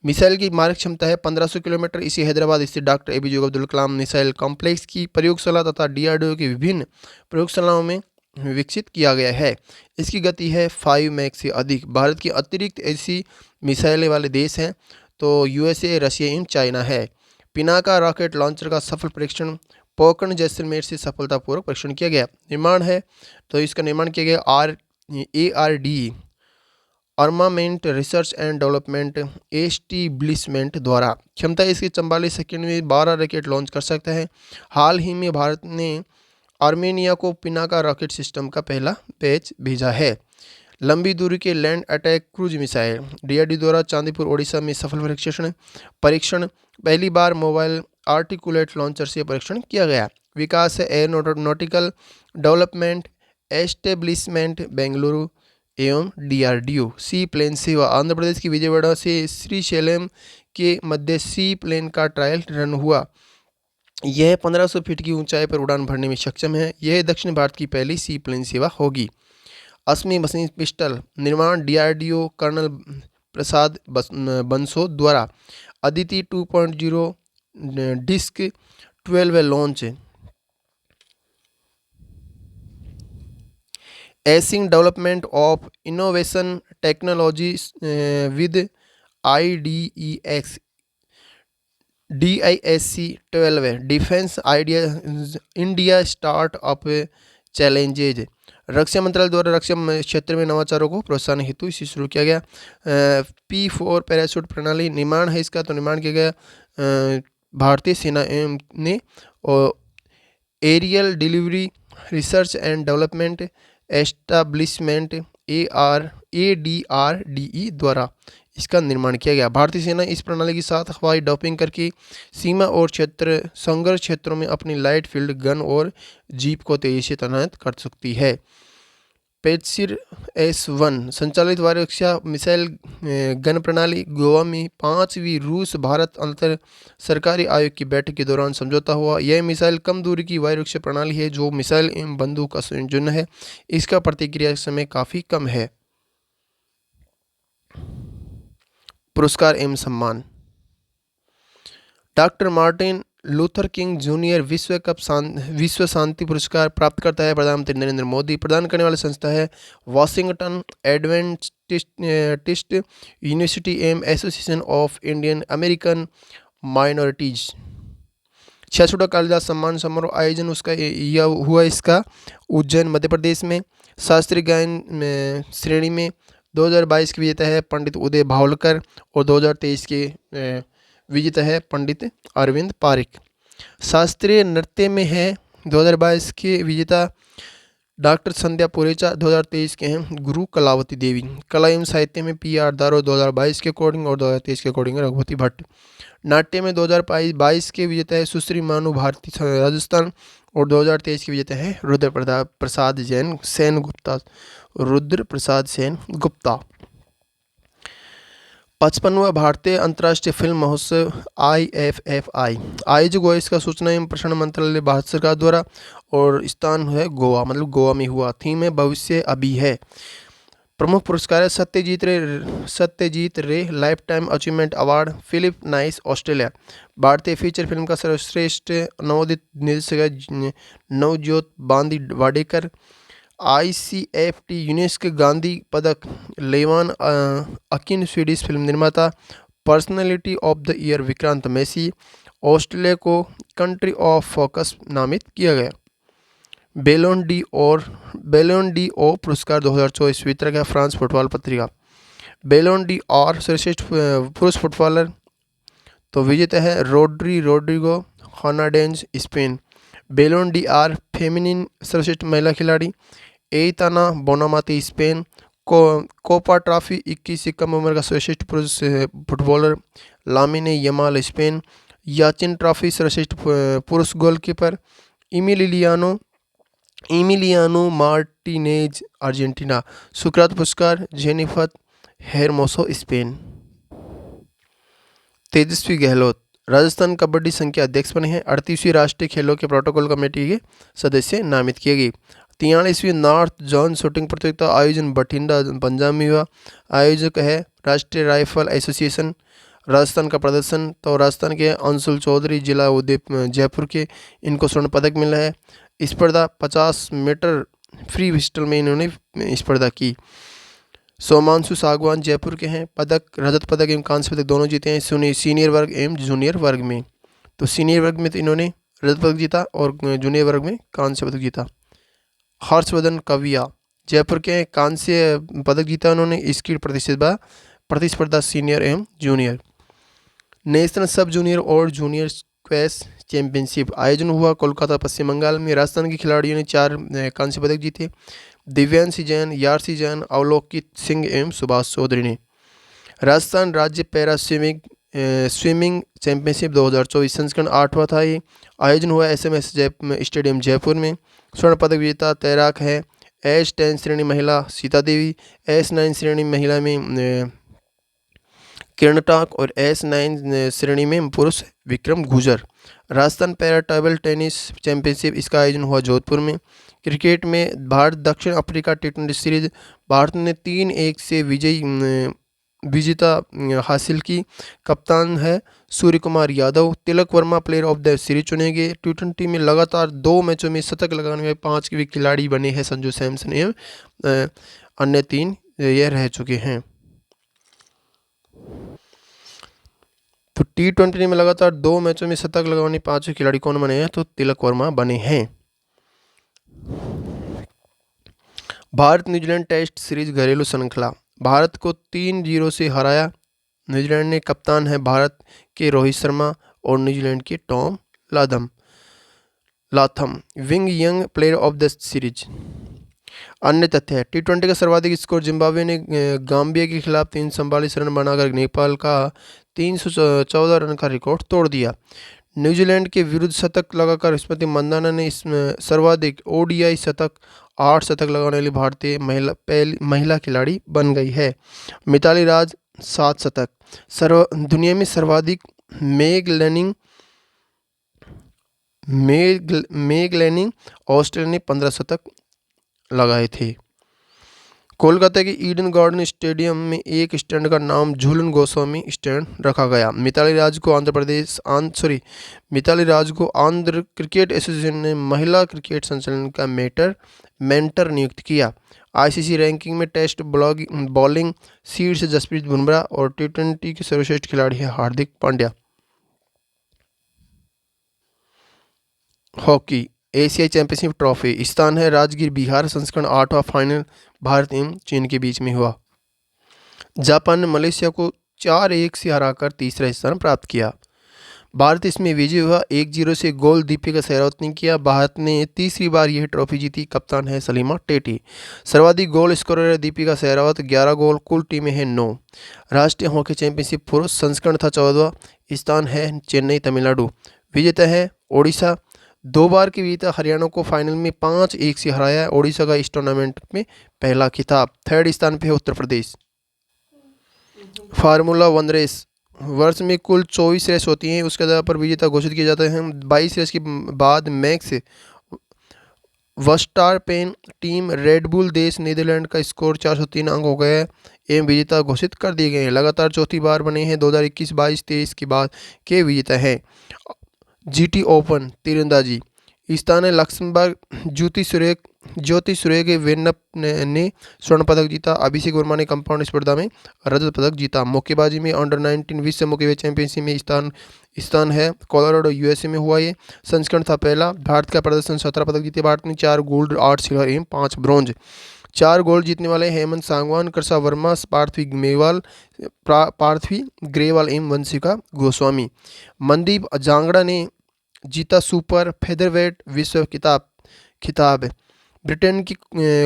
मिसाइल की मारक क्षमता है 1500 किलोमीटर। इसे हैदराबाद स्थित doctor APJ Abdul Kalam missile complex की प्रयोगशाला तथा DRDO की विभिन्न प्रयोगशालाओं में विकसित किया गया है। इसकी गति है 5 मैक से अधिक। भारत की अतिरिक्त ऐसी मिसाइलें वाले देश हैं तो USA, रशिया एवं चाइना है। पिनाका रॉकेट लॉन्चर का सफल परीक्षण पोखरण जैसलमेर से सफलतापूर्वक परीक्षण किया गया। निर्माण है तो इसका निर्माण किया गया ARDE armament research and development establishment द्वारा। क्षमता इसकी 44 सेकंड में 12 रॉकेट लॉन्च कर सकता है। हाल ही में भारत ने आर्मेनिया को पिनाका रॉकेट सिस्टम का पहला बैच भेजा है। लंबी दूरी के land attack cruise missile DRDO द्वारा चांदीपुर ओडिशा में सफल परीक्षण पहली बार मोबाइल आर्टिकुलेट लॉन्चर से परीक्षण किया गया। विकास है एयरोनॉटिकल डेवलपमेंट एस्टेब्लिशमेंट बेंगलुरु एवं DRDO। सी प्लेन सेवा, आंध्र प्रदेश की विजयवाड़ा से श्रीशैलम के मध्य सी प्लेन का ट्रायल रन हुआ। यह 1500 फीट की ऊंचाई पर उड़ान भरने में सक्षम है। यह दक्षिण भारत की पहली सी प्लेन सेवा होगी। असमी मशीन पिस्टल निर्माण DRDO कर्नल प्रसाद बंसो द्वारा। Aditi 2.0 DISC 12 launch. Acing development of innovation technology with IDEX DISC 12 defence idea India startup challenges. रक्षा मंत्रालय द्वारा रक्षा क्षेत्र में नवाचारों को प्रोत्साहन हेतु इसे शुरू किया गया। P4 पैराशूट प्रणाली निर्माण है इसका, तो निर्माण किया गया भारतीय सेना ने। और aerial delivery research and development establishment ADRDE द्वारा इसका निर्माण किया गया। भारतीय सेना इस प्रणाली के साथ हवाई डॉपिंग करके सीमा और संघर्ष क्षेत्रों में अपनी लाइट फील्ड गन और जीप को तेजी से तैनात कर सकती है। पेट्सिर S1 संचालित वायु रक्षा मिसाइल गन प्रणाली। गोवा में 5वीं रूस भारत अंतर सरकारी आयोग की बैठक के दौरान समझौता हुआ। यह मिसाइल कम दूरी की वायु रक्षा प्रणाली है जो मिसाइल एवं बंदूक का संयोजन है। इसका प्रतिक्रिया समय काफ़ी कम है। पुरस्कार एवं सम्मान। Doctor Martin Luther king junior विश्व शांति पुरस्कार प्राप्त करता है प्रधानमंत्री नरेंद्र मोदी। प्रदान करने वाली संस्था है वॉशिंगटन एडवेंटिस्ट यूनिवर्सिटी एवं association of Indian American minorities. 66वां कालिदास सम्मान समारोह आयोजन हुआ इसका उज्जैन मध्य प्रदेश में। शास्त्रीय गायन श्रेणी में 2022 के विजेता है पंडित उदय भावलकर और 2023 के विजेता है पंडित अरविंद पारिक। शास्त्रीय नृत्य में है 2022 के विजेता डॉक्टर संध्या पुरेचा, 2023 के हैं गुरु कलावती देवी। कला एवं साहित्य में PR दारो 2022 के अकॉर्डिंग और 2023 के अकॉर्डिंग रघुवती भट्ट। नाट्य में 2022 के विजेता है सुश्री मानु भारती राजस्थान और 2023 के विजेता है रुद्र प्रसाद सेन गुप्ता। 55वां भारतीय अंतर्राष्ट्रीय फिल्म महोत्सव IFFI आयोजक हुआ इसका सूचना एवं प्रसारण मंत्रालय भारत सरकार द्वारा और स्थान है गोवा, मतलब गोवा में हुआ। थीम है भविष्य अभी है। प्रमुख पुरस्कार है Satyajit Ray lifetime achievement award, Phillip Noyce Australia. भारतीय फीचर फिल्म का सर्वश्रेष्ठ नवोदित निर्देशक है नवजोत बांदी वाडेकर। ICFT यूनेस्को गांधी पदक लेवान अकिन स्वीडिश फिल्म निर्माता। Personality of the year Vikrant Massey. Australia को कंट्री ऑफ फोकस नामित किया गया। बेलोन डी ओ पुरस्कार 2024 वितरक है फ्रांस फुटबॉल पत्रिका। बेलोन डी और सर्वश्रेष्ठ पुरुष फुटबॉलर तो विजेता है Rodrigo Hernandez Spain. Ballon d'Or Feminin सर्वश्रेष्ठ महिला खिलाड़ी Aitana Bonmati Spain. Kopa trophy 21 से कम उम्र का सर्वश्रेष्ठ पुरुष footballer Lamine Yamal Spain. Yashin trophy सर्वश्रेष्ठ पुरुष गोलकीपर इमिलियानो मार्टिनेज अर्जेंटीना। सुकरात पुरस्कार Jennifer Hermoso Spain. Tejashwi Gehlot Rajasthan kabaddi संघ के अध्यक्ष बने हैं। 38वीं राष्ट्रीय खेलों के प्रोटोकॉल कमेटी के सदस्य नामित किए गए। 43वीं नॉर्थ जोन शूटिंग प्रतियोगिता आयोजन बठिंडा पंजाब में हुआ। आयोजक है राष्ट्रीय राइफल एसोसिएशन। राजस्थान का प्रदर्शन तो राजस्थान के अंशुल चौधरी जिला जयपुर के, इनको स्वर्ण पदक मिला है। स्पर्धा 50 मीटर फ्री पिस्टल में इन्होंने स्पर्धा की। सोमांशु सागवान जयपुर के हैं। पदक रजत पदक एवं कांस्य पदक दोनों जीते हैं सीनियर वर्ग एवं जूनियर वर्ग में। तो सीनियर वर्ग में तो इन्होंने रजत पदक जीता और जूनियर वर्ग में कांस्य पदक जीता। हर्षवर्धन कविया जयपुर के हैं, कांस्य पदक जीता उन्होंने। इसकी प्रतिस्पर्धा सीनियर एवं जूनियर। नेशनल सब जूनियर और जूनियर स्क्वैश चैंपियनशिप आयोजन हुआ कोलकाता पश्चिम बंगाल में। राजस्थान के खिलाड़ियों ने 4 कांस्य पदक जीते। दिव्यांशी जैन, यारसी जैन, अवलोकित सिंह एवं सुभाष चौधरी ने। राजस्थान राज्य पैरा स्विमिंग चैंपियनशिप 2024 संस्करण 8वां था। ये आयोजन हुआ SMS स्टेडियम जयपुर में। स्वर्ण पदक विजेता तैराक है S10 श्रेणी महिला सीता देवी, S9 श्रेणी महिला में किरण टाक और S9 श्रेणी में पुरुष विक्रम गुजर। Rajasthan para table tennis championship इसका आयोजन हुआ जोधपुर में। क्रिकेट में भारत दक्षिण अफ्रीका T20 सीरीज भारत ने 3-1 से विजेता हासिल की। कप्तान है Surya Kumar Yadav. Tilak Varma player of the series चुने गए। T20 में लगातार 2 मैचों में शतक लगाने वाले 5 के खिलाड़ी बने हैं संजू सैमसन एवं अन्य 3 ये रह चुके हैं। तो T20 में लगातार 2 मैचों में शतक लगाने 5 खिलाड़ी कौन बने हैं? तो तिलक वर्मा बने हैं। भारत न्यूजीलैंड टेस्ट सीरीज घरेलू श्रृंखला भारत को 3-0 से हराया। न्यूजीलैंड ने कप्तान है भारत के रोहित शर्मा और न्यूजीलैंड के Tom Latham wing young player of the series. अन्य तथ्य है T20 का सर्वाधिक स्कोर जिम्बाब्वे ने गाम्बिया के खिलाफ 344 रन बनाकर नेपाल का 314 रन का रिकॉर्ड तोड़ दिया। न्यूजीलैंड के विरुद्ध शतक लगाकर स्मृति मंदाना ने इसमें सर्वाधिक ODI शतक 8 शतक लगाने वाली भारतीय महिला खिलाड़ी बन गई है। मिताली राज 7 शतक। दुनिया में सर्वाधिक मेग लेनिंग ऑस्ट्रेलिया ने 15 शतक लगाए थे। कोलकाता के ईडन गार्डन स्टेडियम में एक स्टैंड का नाम झूलन गोस्वामी स्टैंड रखा गया। मिताली राज को आंध्र क्रिकेट एसोसिएशन ने महिला क्रिकेट संचालन का मेंटर नियुक्त किया। ICC रैंकिंग में टेस्ट बॉलिंग शीर्ष जसप्रीत बुमराह और T20 के सर्वश्रेष्ठ खिलाड़ी है हार्दिक पांड्या। हॉकी एशियाई चैंपियनशिप ट्रॉफी स्थान है राजगीर बिहार। संस्करण 8वां फाइनल भारत एवं चीन के बीच में हुआ। जापान ने मलेशिया को 4-1 से हराकर तीसरा स्थान प्राप्त किया। भारत इसमें विजय हुआ। 1-0 से गोल दीपिका सहरावत ने किया। भारत ने तीसरी बार यह ट्रॉफी जीती। कप्तान है सलीमा टेटी। सर्वाधिक गोल स्कोरर है दीपिका सहरावत 11 गोल। कुल टीमें हैं 9। राष्ट्रीय हॉकी चैंपियनशिप पुरुष संस्करण था 14वां। स्थान है चेन्नई तमिलनाडु। विजेता है ओडिशा। 2 बार के विजेता हरियाणा को फाइनल में 5-1 से हराया है। ओडिशा का इस टूर्नामेंट में पहला खिताब। 3rd स्थान पे है उत्तर प्रदेश। फार्मूला 1 रेस वर्ष में कुल 24 रेस होती हैं। उसके आधार पर विजेता घोषित किए जाते हैं। 22 रेस के बाद max Verstappen team red bull देश नीदरलैंड का स्कोर 403 अंक हो गया है एवं विजेता घोषित कर दिए गए हैं। लगातार चौथी बार बने हैं 2021, 22, 23 के बाद के विजेता हैं। जीटी ओपन तीरंदाजी स्थान लक्समबर्ग ज्योति सुरेख वेन्नप ने स्वर्ण पदक जीता। अभिषेक वर्मा ने कंपाउंड स्पर्धा में रजत पदक जीता। मुक्केबाजी में अंडर 19 विश्व मुक्केबाजी चैंपियनशिप में स्थान है कोलोराडो यूएसए में हुआ। ये संस्करण था पहला। भारत का प्रदर्शन 17 पदक जीते भारत ने, 4 गोल्ड, 8 सिल्वर एवं 5 ब्रॉन्ज। 4 गोल्ड जीतने वाले हेमंत सांगवान, कृषा वर्मा, पार्थवी ग्रेवाल एवं वंशिका गोस्वामी। मनदीप जांगड़ा ने जीता सुपर फेदरवेट विश्व खिताब। ब्रिटेन की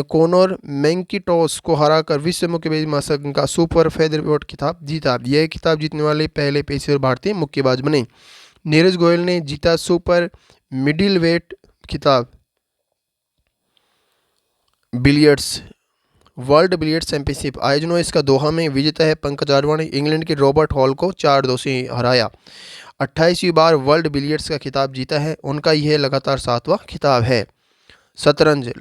कोनर मैकिंटॉश को हराकर विश्व मुक्केबाजी महासंघ का सुपर फेदरवेट खिताब जीता। यह खिताब जीतने वाले पहले पेशेवर भारतीय मुक्केबाज बने। नीरज गोयल ने जीता सुपर मिडिलवेट खिताब। बिलियर्ड्स वर्ल्ड बिलियर्ड्स चैंपियनशिप आयोजन हुआ इसका दोहा में। विजेता है पंकज आडवाणी ने इंग्लैंड के रॉबर्ट हॉल को 4-2 से हराया। 28वीं बार वर्ल्ड बिलियर्ड्स का खिताब जीता है उनका, यह लगातार 7वां खिताब है। शतरंज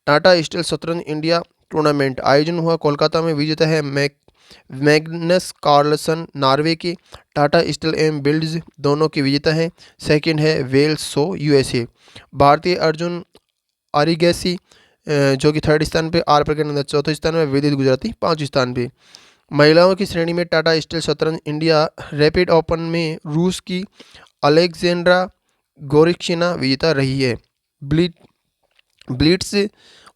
टाटा स्टील शतरंज इंडिया टूर्नामेंट आयोजन हुआ कोलकाता में। विजेता है मैग्नस कार्लसन नॉर्वे के। टाटा स्टील एवं बिल्ड्स दोनों के विजेता हैं। सेकंड है वेल्स सो यूएसए। भारतीय अर्जुन अरिगैसी जो कि 3rd स्थान पे, आर प्रज्ञानंद 4थे स्थान में, विदित गुजराती 5वें स्थान पे। महिलाओं की श्रेणी में टाटा स्टील शतरंज इंडिया रैपिड ओपन में रूस की अलेक्जेंड्रा गोरिक्शिना विजेता रही है। ब्लिट्स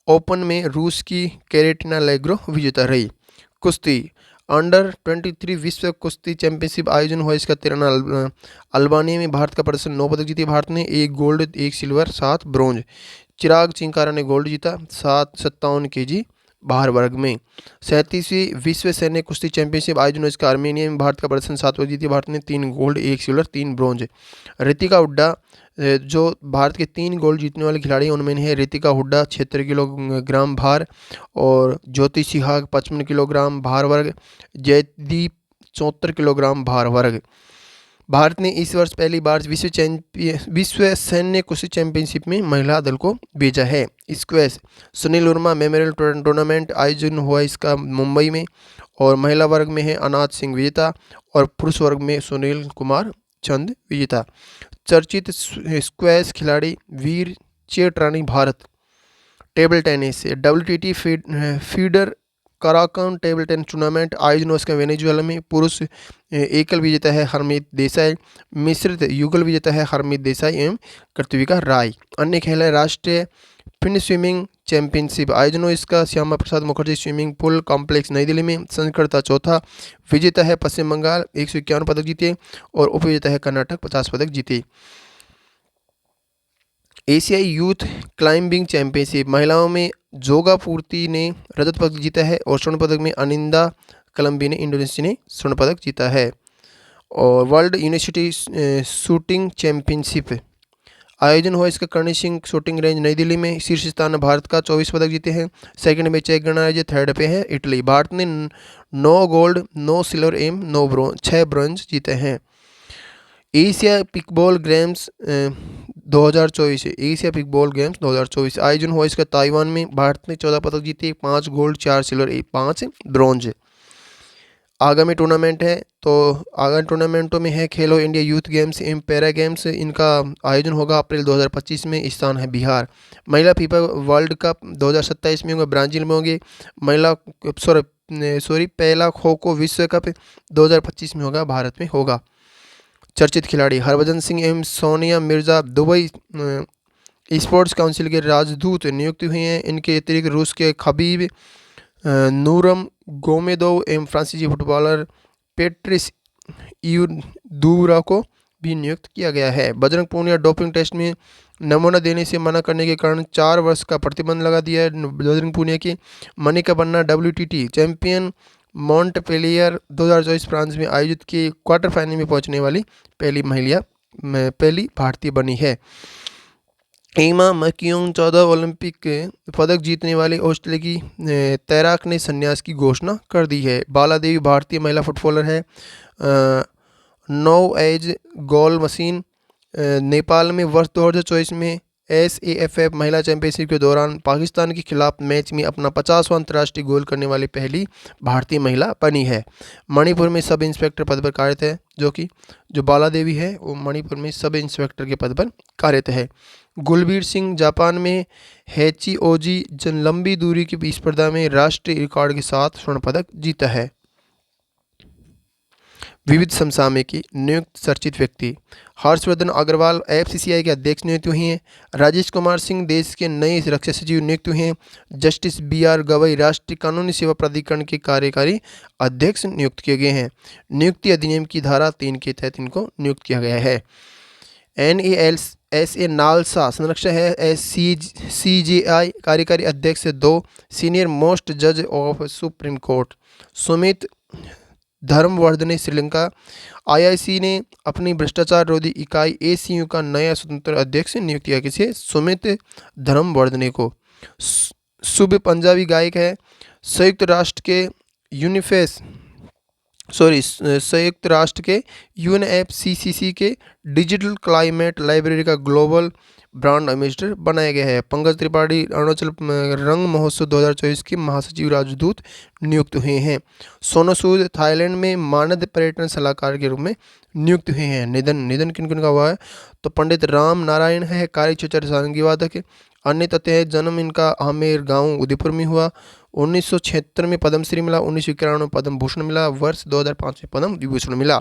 ओपन में रूस की कैरेटिना लेग्रो विजेता रही। कुश्ती अंडर 23 विश्व कुश्ती चैंपियनशिप आयोजन हुआ इसका 13 अल्बानिया में। भारत का प्रदर्शन 9 पदक जीते भारत ने, 1 गोल्ड, 1 सिल्वर, 7 ब्रॉन्ज। चिराग चिंकारा ने गोल्ड जीता 57 kg भार वर्ग में। 37वीं विश्व सैन्य कुश्ती चैंपियनशिप आयोजन हुआ इसका आर्मेनिया में। भारत का प्रदर्शन 7 पदक जीते भारत ने, 3 gold, 1 silver, 3 bronze. Ritika Hooda जो भारत के 3 गोल्ड जीतने वाले खिलाड़ी उनमें है। रितिका हुड्डा 76 किलोग्राम भार और ज्योति सिहाग 55 किलोग्राम भार वर्ग, जयदीप 74 किलोग्राम भार वर्ग। भारत ने इस वर्ष पहली बार विश्व सैन्य कुश्ती चैंपियनशिप में महिला दल को भेजा है। Squash Sunil Verma memorial tournament आयोजन हुआ इसका मुंबई में और महिला वर्ग में है अनाथ सिंह विजेता और पुरुष वर्ग में सुनील कुमार चंद विजेता। चर्चित स्क्वैश खिलाड़ी Veer Chotrani Bharat. Table tennis WTT feeder Caracas table tennis tournament आयोजन उसका वेनेजुएला में। पुरुष एकल विजेता है हरमीत देसाई, मिश्रित युगल विजेता है हरमीत देसाई एवं कृतिका राय। अन्य खेल है राष्ट्रीय फिन स्विमिंग चैंपियनशिप आयोजन इसका Shyama Prasad Mukherjee swimming pool complex नई दिल्ली में। संस्करण था 4था। विजेता है पश्चिम बंगाल 151 पदक जीते और उपविजेता है कर्नाटक 50 पदक जीते। एशियाई यूथ क्लाइंबिंग चैंपियनशिप महिलाओं में जोगा पूर्ति ने रजत पदक जीता है और स्वर्ण पदक में अनिंदा कलम्बी ने इंडोनेशिया ने स्वर्ण पदक जीता है। और वर्ल्ड यूनिवर्सिटी शूटिंग चैंपियनशिप आयोजन हुआ इसका करणी सिंह शूटिंग रेंज नई दिल्ली में। शीर्ष स्थान भारत का 24 पदक जीते हैं। सेकंड में चेक गणराज्य, 3rd पे है इटली। भारत ने 9 गोल्ड, 9 सिल्वर एवं 6 ब्रॉन्ज जीते हैं। एशिया पिकबॉल गेम्स 2024 एशिया पिकबॉल गेम्स 2024 आयोजन हुआ इसका ताइवान में। भारत ने 14 पदक जीते, 5 गोल्ड, 4 सिल्वर, 5 ब्रॉन्ज। आगामी टूर्नामेंट है तो आगामी टूर्नामेंटों में है खेलो इंडिया यूथ गेम्स एवं पैरा गेम्स। इनका आयोजन होगा अप्रैल 2025 में। स्थान है बिहार। महिला फीफा वर्ल्ड कप 2027 में होगा, ब्राजील में होंगे। पहला खो खो विश्व कप 2025 में होगा, भारत में होगा। चर्चित खिलाड़ी हरभजन सिंह एवं Sonia Mirza Dubai sports council के राजदूत नियुक्त हुए हैं। इनके अतिरिक्त रूस के खबीब नूरम गोमेदोव एवं फ्रांसीसी फुटबॉलर पेट्रिस यूदूरा को भी नियुक्त किया गया है। बजरंग पूनिया डोपिंग टेस्ट में नमूना देने से मना करने के कारण 4 वर्ष का प्रतिबंध लगा दिया है बजरंग पूनिया की। मनिका बन्ना WTT चैंपियन मॉन्टपेलियर 2024 फ्रांस में आयोजित की क्वार्टर फाइनल में पहुंचने वाली पहली भारतीय बनी है। एमा मैक्यूम 14 ओलंपिक पदक जीतने वाले ऑस्ट्रेलिया की तैराक ने संन्यास की घोषणा कर दी है। बाला देवी भारतीय महिला फुटबॉलर है। नो एज गोल मशीन नेपाल में वर्ष 2024 में SAFF महिला चैंपियनशिप के दौरान पाकिस्तान के खिलाफ मैच में अपना 50वां अंतर्राष्ट्रीय गोल करने वाली पहली भारतीय महिला बनी है। मणिपुर में सब इंस्पेक्टर पद पर कार्यरत है, जो बाला देवी है वो मणिपुर में सब इंस्पेक्टर के पद पर कार्यरत है। गुलबीर सिंह जापान में हेचिओजी लंबी दूरी की स्पर्धा में राष्ट्रीय रिकॉर्ड के साथ स्वर्ण पदक जीता है। विविध समसामयिकी नियुक्त चर्चित व्यक्ति। हर्षवर्धन अग्रवाल FCCI के अध्यक्ष नियुक्त हुए हैं। राजेश कुमार सिंह देश के नए रक्षा सचिव नियुक्त हुए हैं। जस्टिस BR गवई राष्ट्रीय कानूनी सेवा प्राधिकरण के कार्यकारी अध्यक्ष नियुक्त किए गए हैं। नियुक्ति अधिनियम की धारा 3 के तहत इनको नियुक्त किया गया है। NALSA नालसा संरक्षक है। CJI कार्यकारी अध्यक्ष 2 सीनियर मोस्ट जज of supreme court. Sumit Dharmawardena Sri Lanka. IIC ने अपनी भ्रष्टाचार विरोधी इकाई ACU का नया स्वतंत्र अध्यक्ष नियुक्त किया। किसे? सुमित धर्मवर्धने को। शुभ पंजाबी गायक है। संयुक्त राष्ट्र के UNFCCC के डिजिटल क्लाइमेट लाइब्रेरी का ग्लोबल ब्रांड एम्बेसडर बनाया गया है। पंकज त्रिपाठी अरुणाचल रंग महोत्सव 2024 के महासचिव राजदूत नियुक्त हुए हैं। सोनू सूद थाईलैंड में मानद पर्यटन सलाहकार के रूप में नियुक्त हुए हैं। निधन किन किन का हुआ है? तो पंडित राम नारायण है, कार्यचर्चा सारंगी वादक। अन्य तथ्य है, जन्म इनका आमेर गांव उदयपुर में हुआ। 1976 में पद्मश्री मिला। 1991 में पद्म भूषण मिला। वर्ष 2005 में पद्म विभूषण मिला।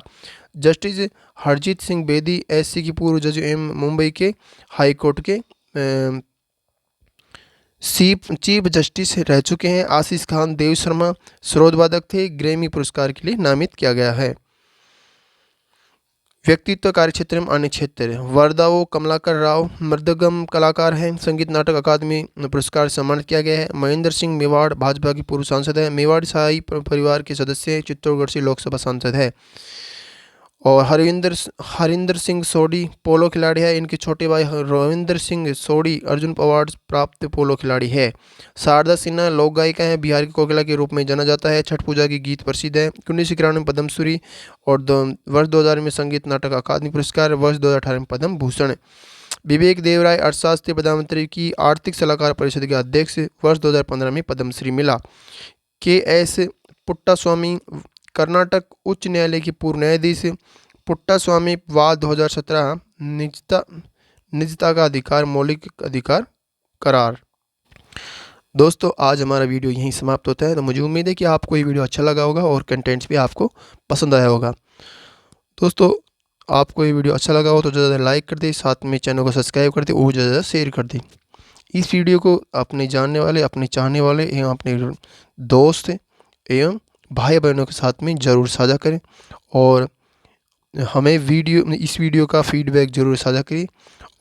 जस्टिस हरजीत सिंह बेदी SC की पूर्व जज एवं मुंबई के हाई कोर्ट के चीफ जस्टिस रह चुके हैं। आशीष खान देव शर्मा स्रोतवादक थे। ग्रैमी पुरस्कार के लिए नामित किया गया है। व्यक्तित्व कार्यक्षेत्र में अन्य क्षेत्र। वरदावो कमलाकर राव मृदंगम कलाकार हैं। संगीत नाटक अकादमी पुरस्कार से सम्मानित किया गया है। महेंद्र सिंह मेवाड़ भाजपा की पूर्व सांसद है। मेवाड़ शाही परिवार के सदस्य हैं। चित्तौड़गढ़ से लोकसभा सांसद है। और हरिंदर सिंह सोडी पोलो खिलाड़ी है। इनके छोटे भाई रविंदर सिंह सोडी अर्जुन अवार्ड प्राप्त पोलो खिलाड़ी है। शारदा सिन्हा लोक गायिका है। बिहार की कोकिला के रूप में जाना जाता है। छठ पूजा की गीत प्रसिद्ध है। 1991 में पद्मश्री और वर्ष 2000 में संगीत नाटक अकादमी पुरस्कार। वर्ष 2018 में पद्म भूषण। विवेक देवराय अर्थशास्त्री प्रधानमंत्री की आर्थिक सलाहकार परिषद के अध्यक्ष। वर्ष 2015 में पद्मश्री मिला। KS पुट्टास्वामी कर्नाटक उच्च न्यायालय की पूर्व न्यायाधीश। पुट्टास्वामी वाद 2017 निजता का अधिकार मौलिक अधिकार करार। दोस्तों आज हमारा वीडियो यहीं समाप्त होता है। तो मुझे उम्मीद है कि आपको ये वीडियो अच्छा लगा होगा और कंटेंट्स भी आपको पसंद आया होगा। दोस्तों आपको ये वीडियो अच्छा लगा हो तो ज़्यादा लाइक कर दें, साथ में चैनल को सब्सक्राइब कर दें और ज़्यादा शेयर कर दें। इस वीडियो को अपने जानने वाले, अपने चाहने वाले एवं अपने दोस्त एवं भाई बहनों के साथ में ज़रूर साझा करें और हमें इस वीडियो का फीडबैक ज़रूर साझा करें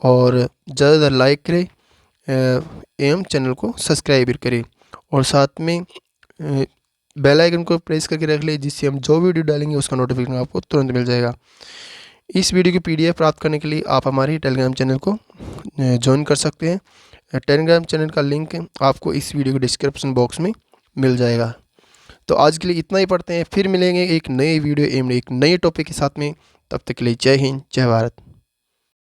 और ज़्यादा लाइक करें एवं चैनल को सब्सक्राइब करें और साथ में बेल आइकन को प्रेस करके रख लें, जिससे हम जो वीडियो डालेंगे उसका नोटिफिकेशन आपको तुरंत मिल जाएगा। इस वीडियो की PDF प्राप्त करने के लिए आप हमारे टेलीग्राम चैनल को ज्वाइन कर सकते हैं। टेलीग्राम चैनल का लिंक आपको इस वीडियो के डिस्क्रिप्शन बॉक्स में मिल जाएगा। तो आज के लिए इतना ही पढ़ते हैं, फिर मिलेंगे एक नए वीडियो एवं एक नए टॉपिक के साथ में। तब तक के लिए जय हिंद, जय भारत।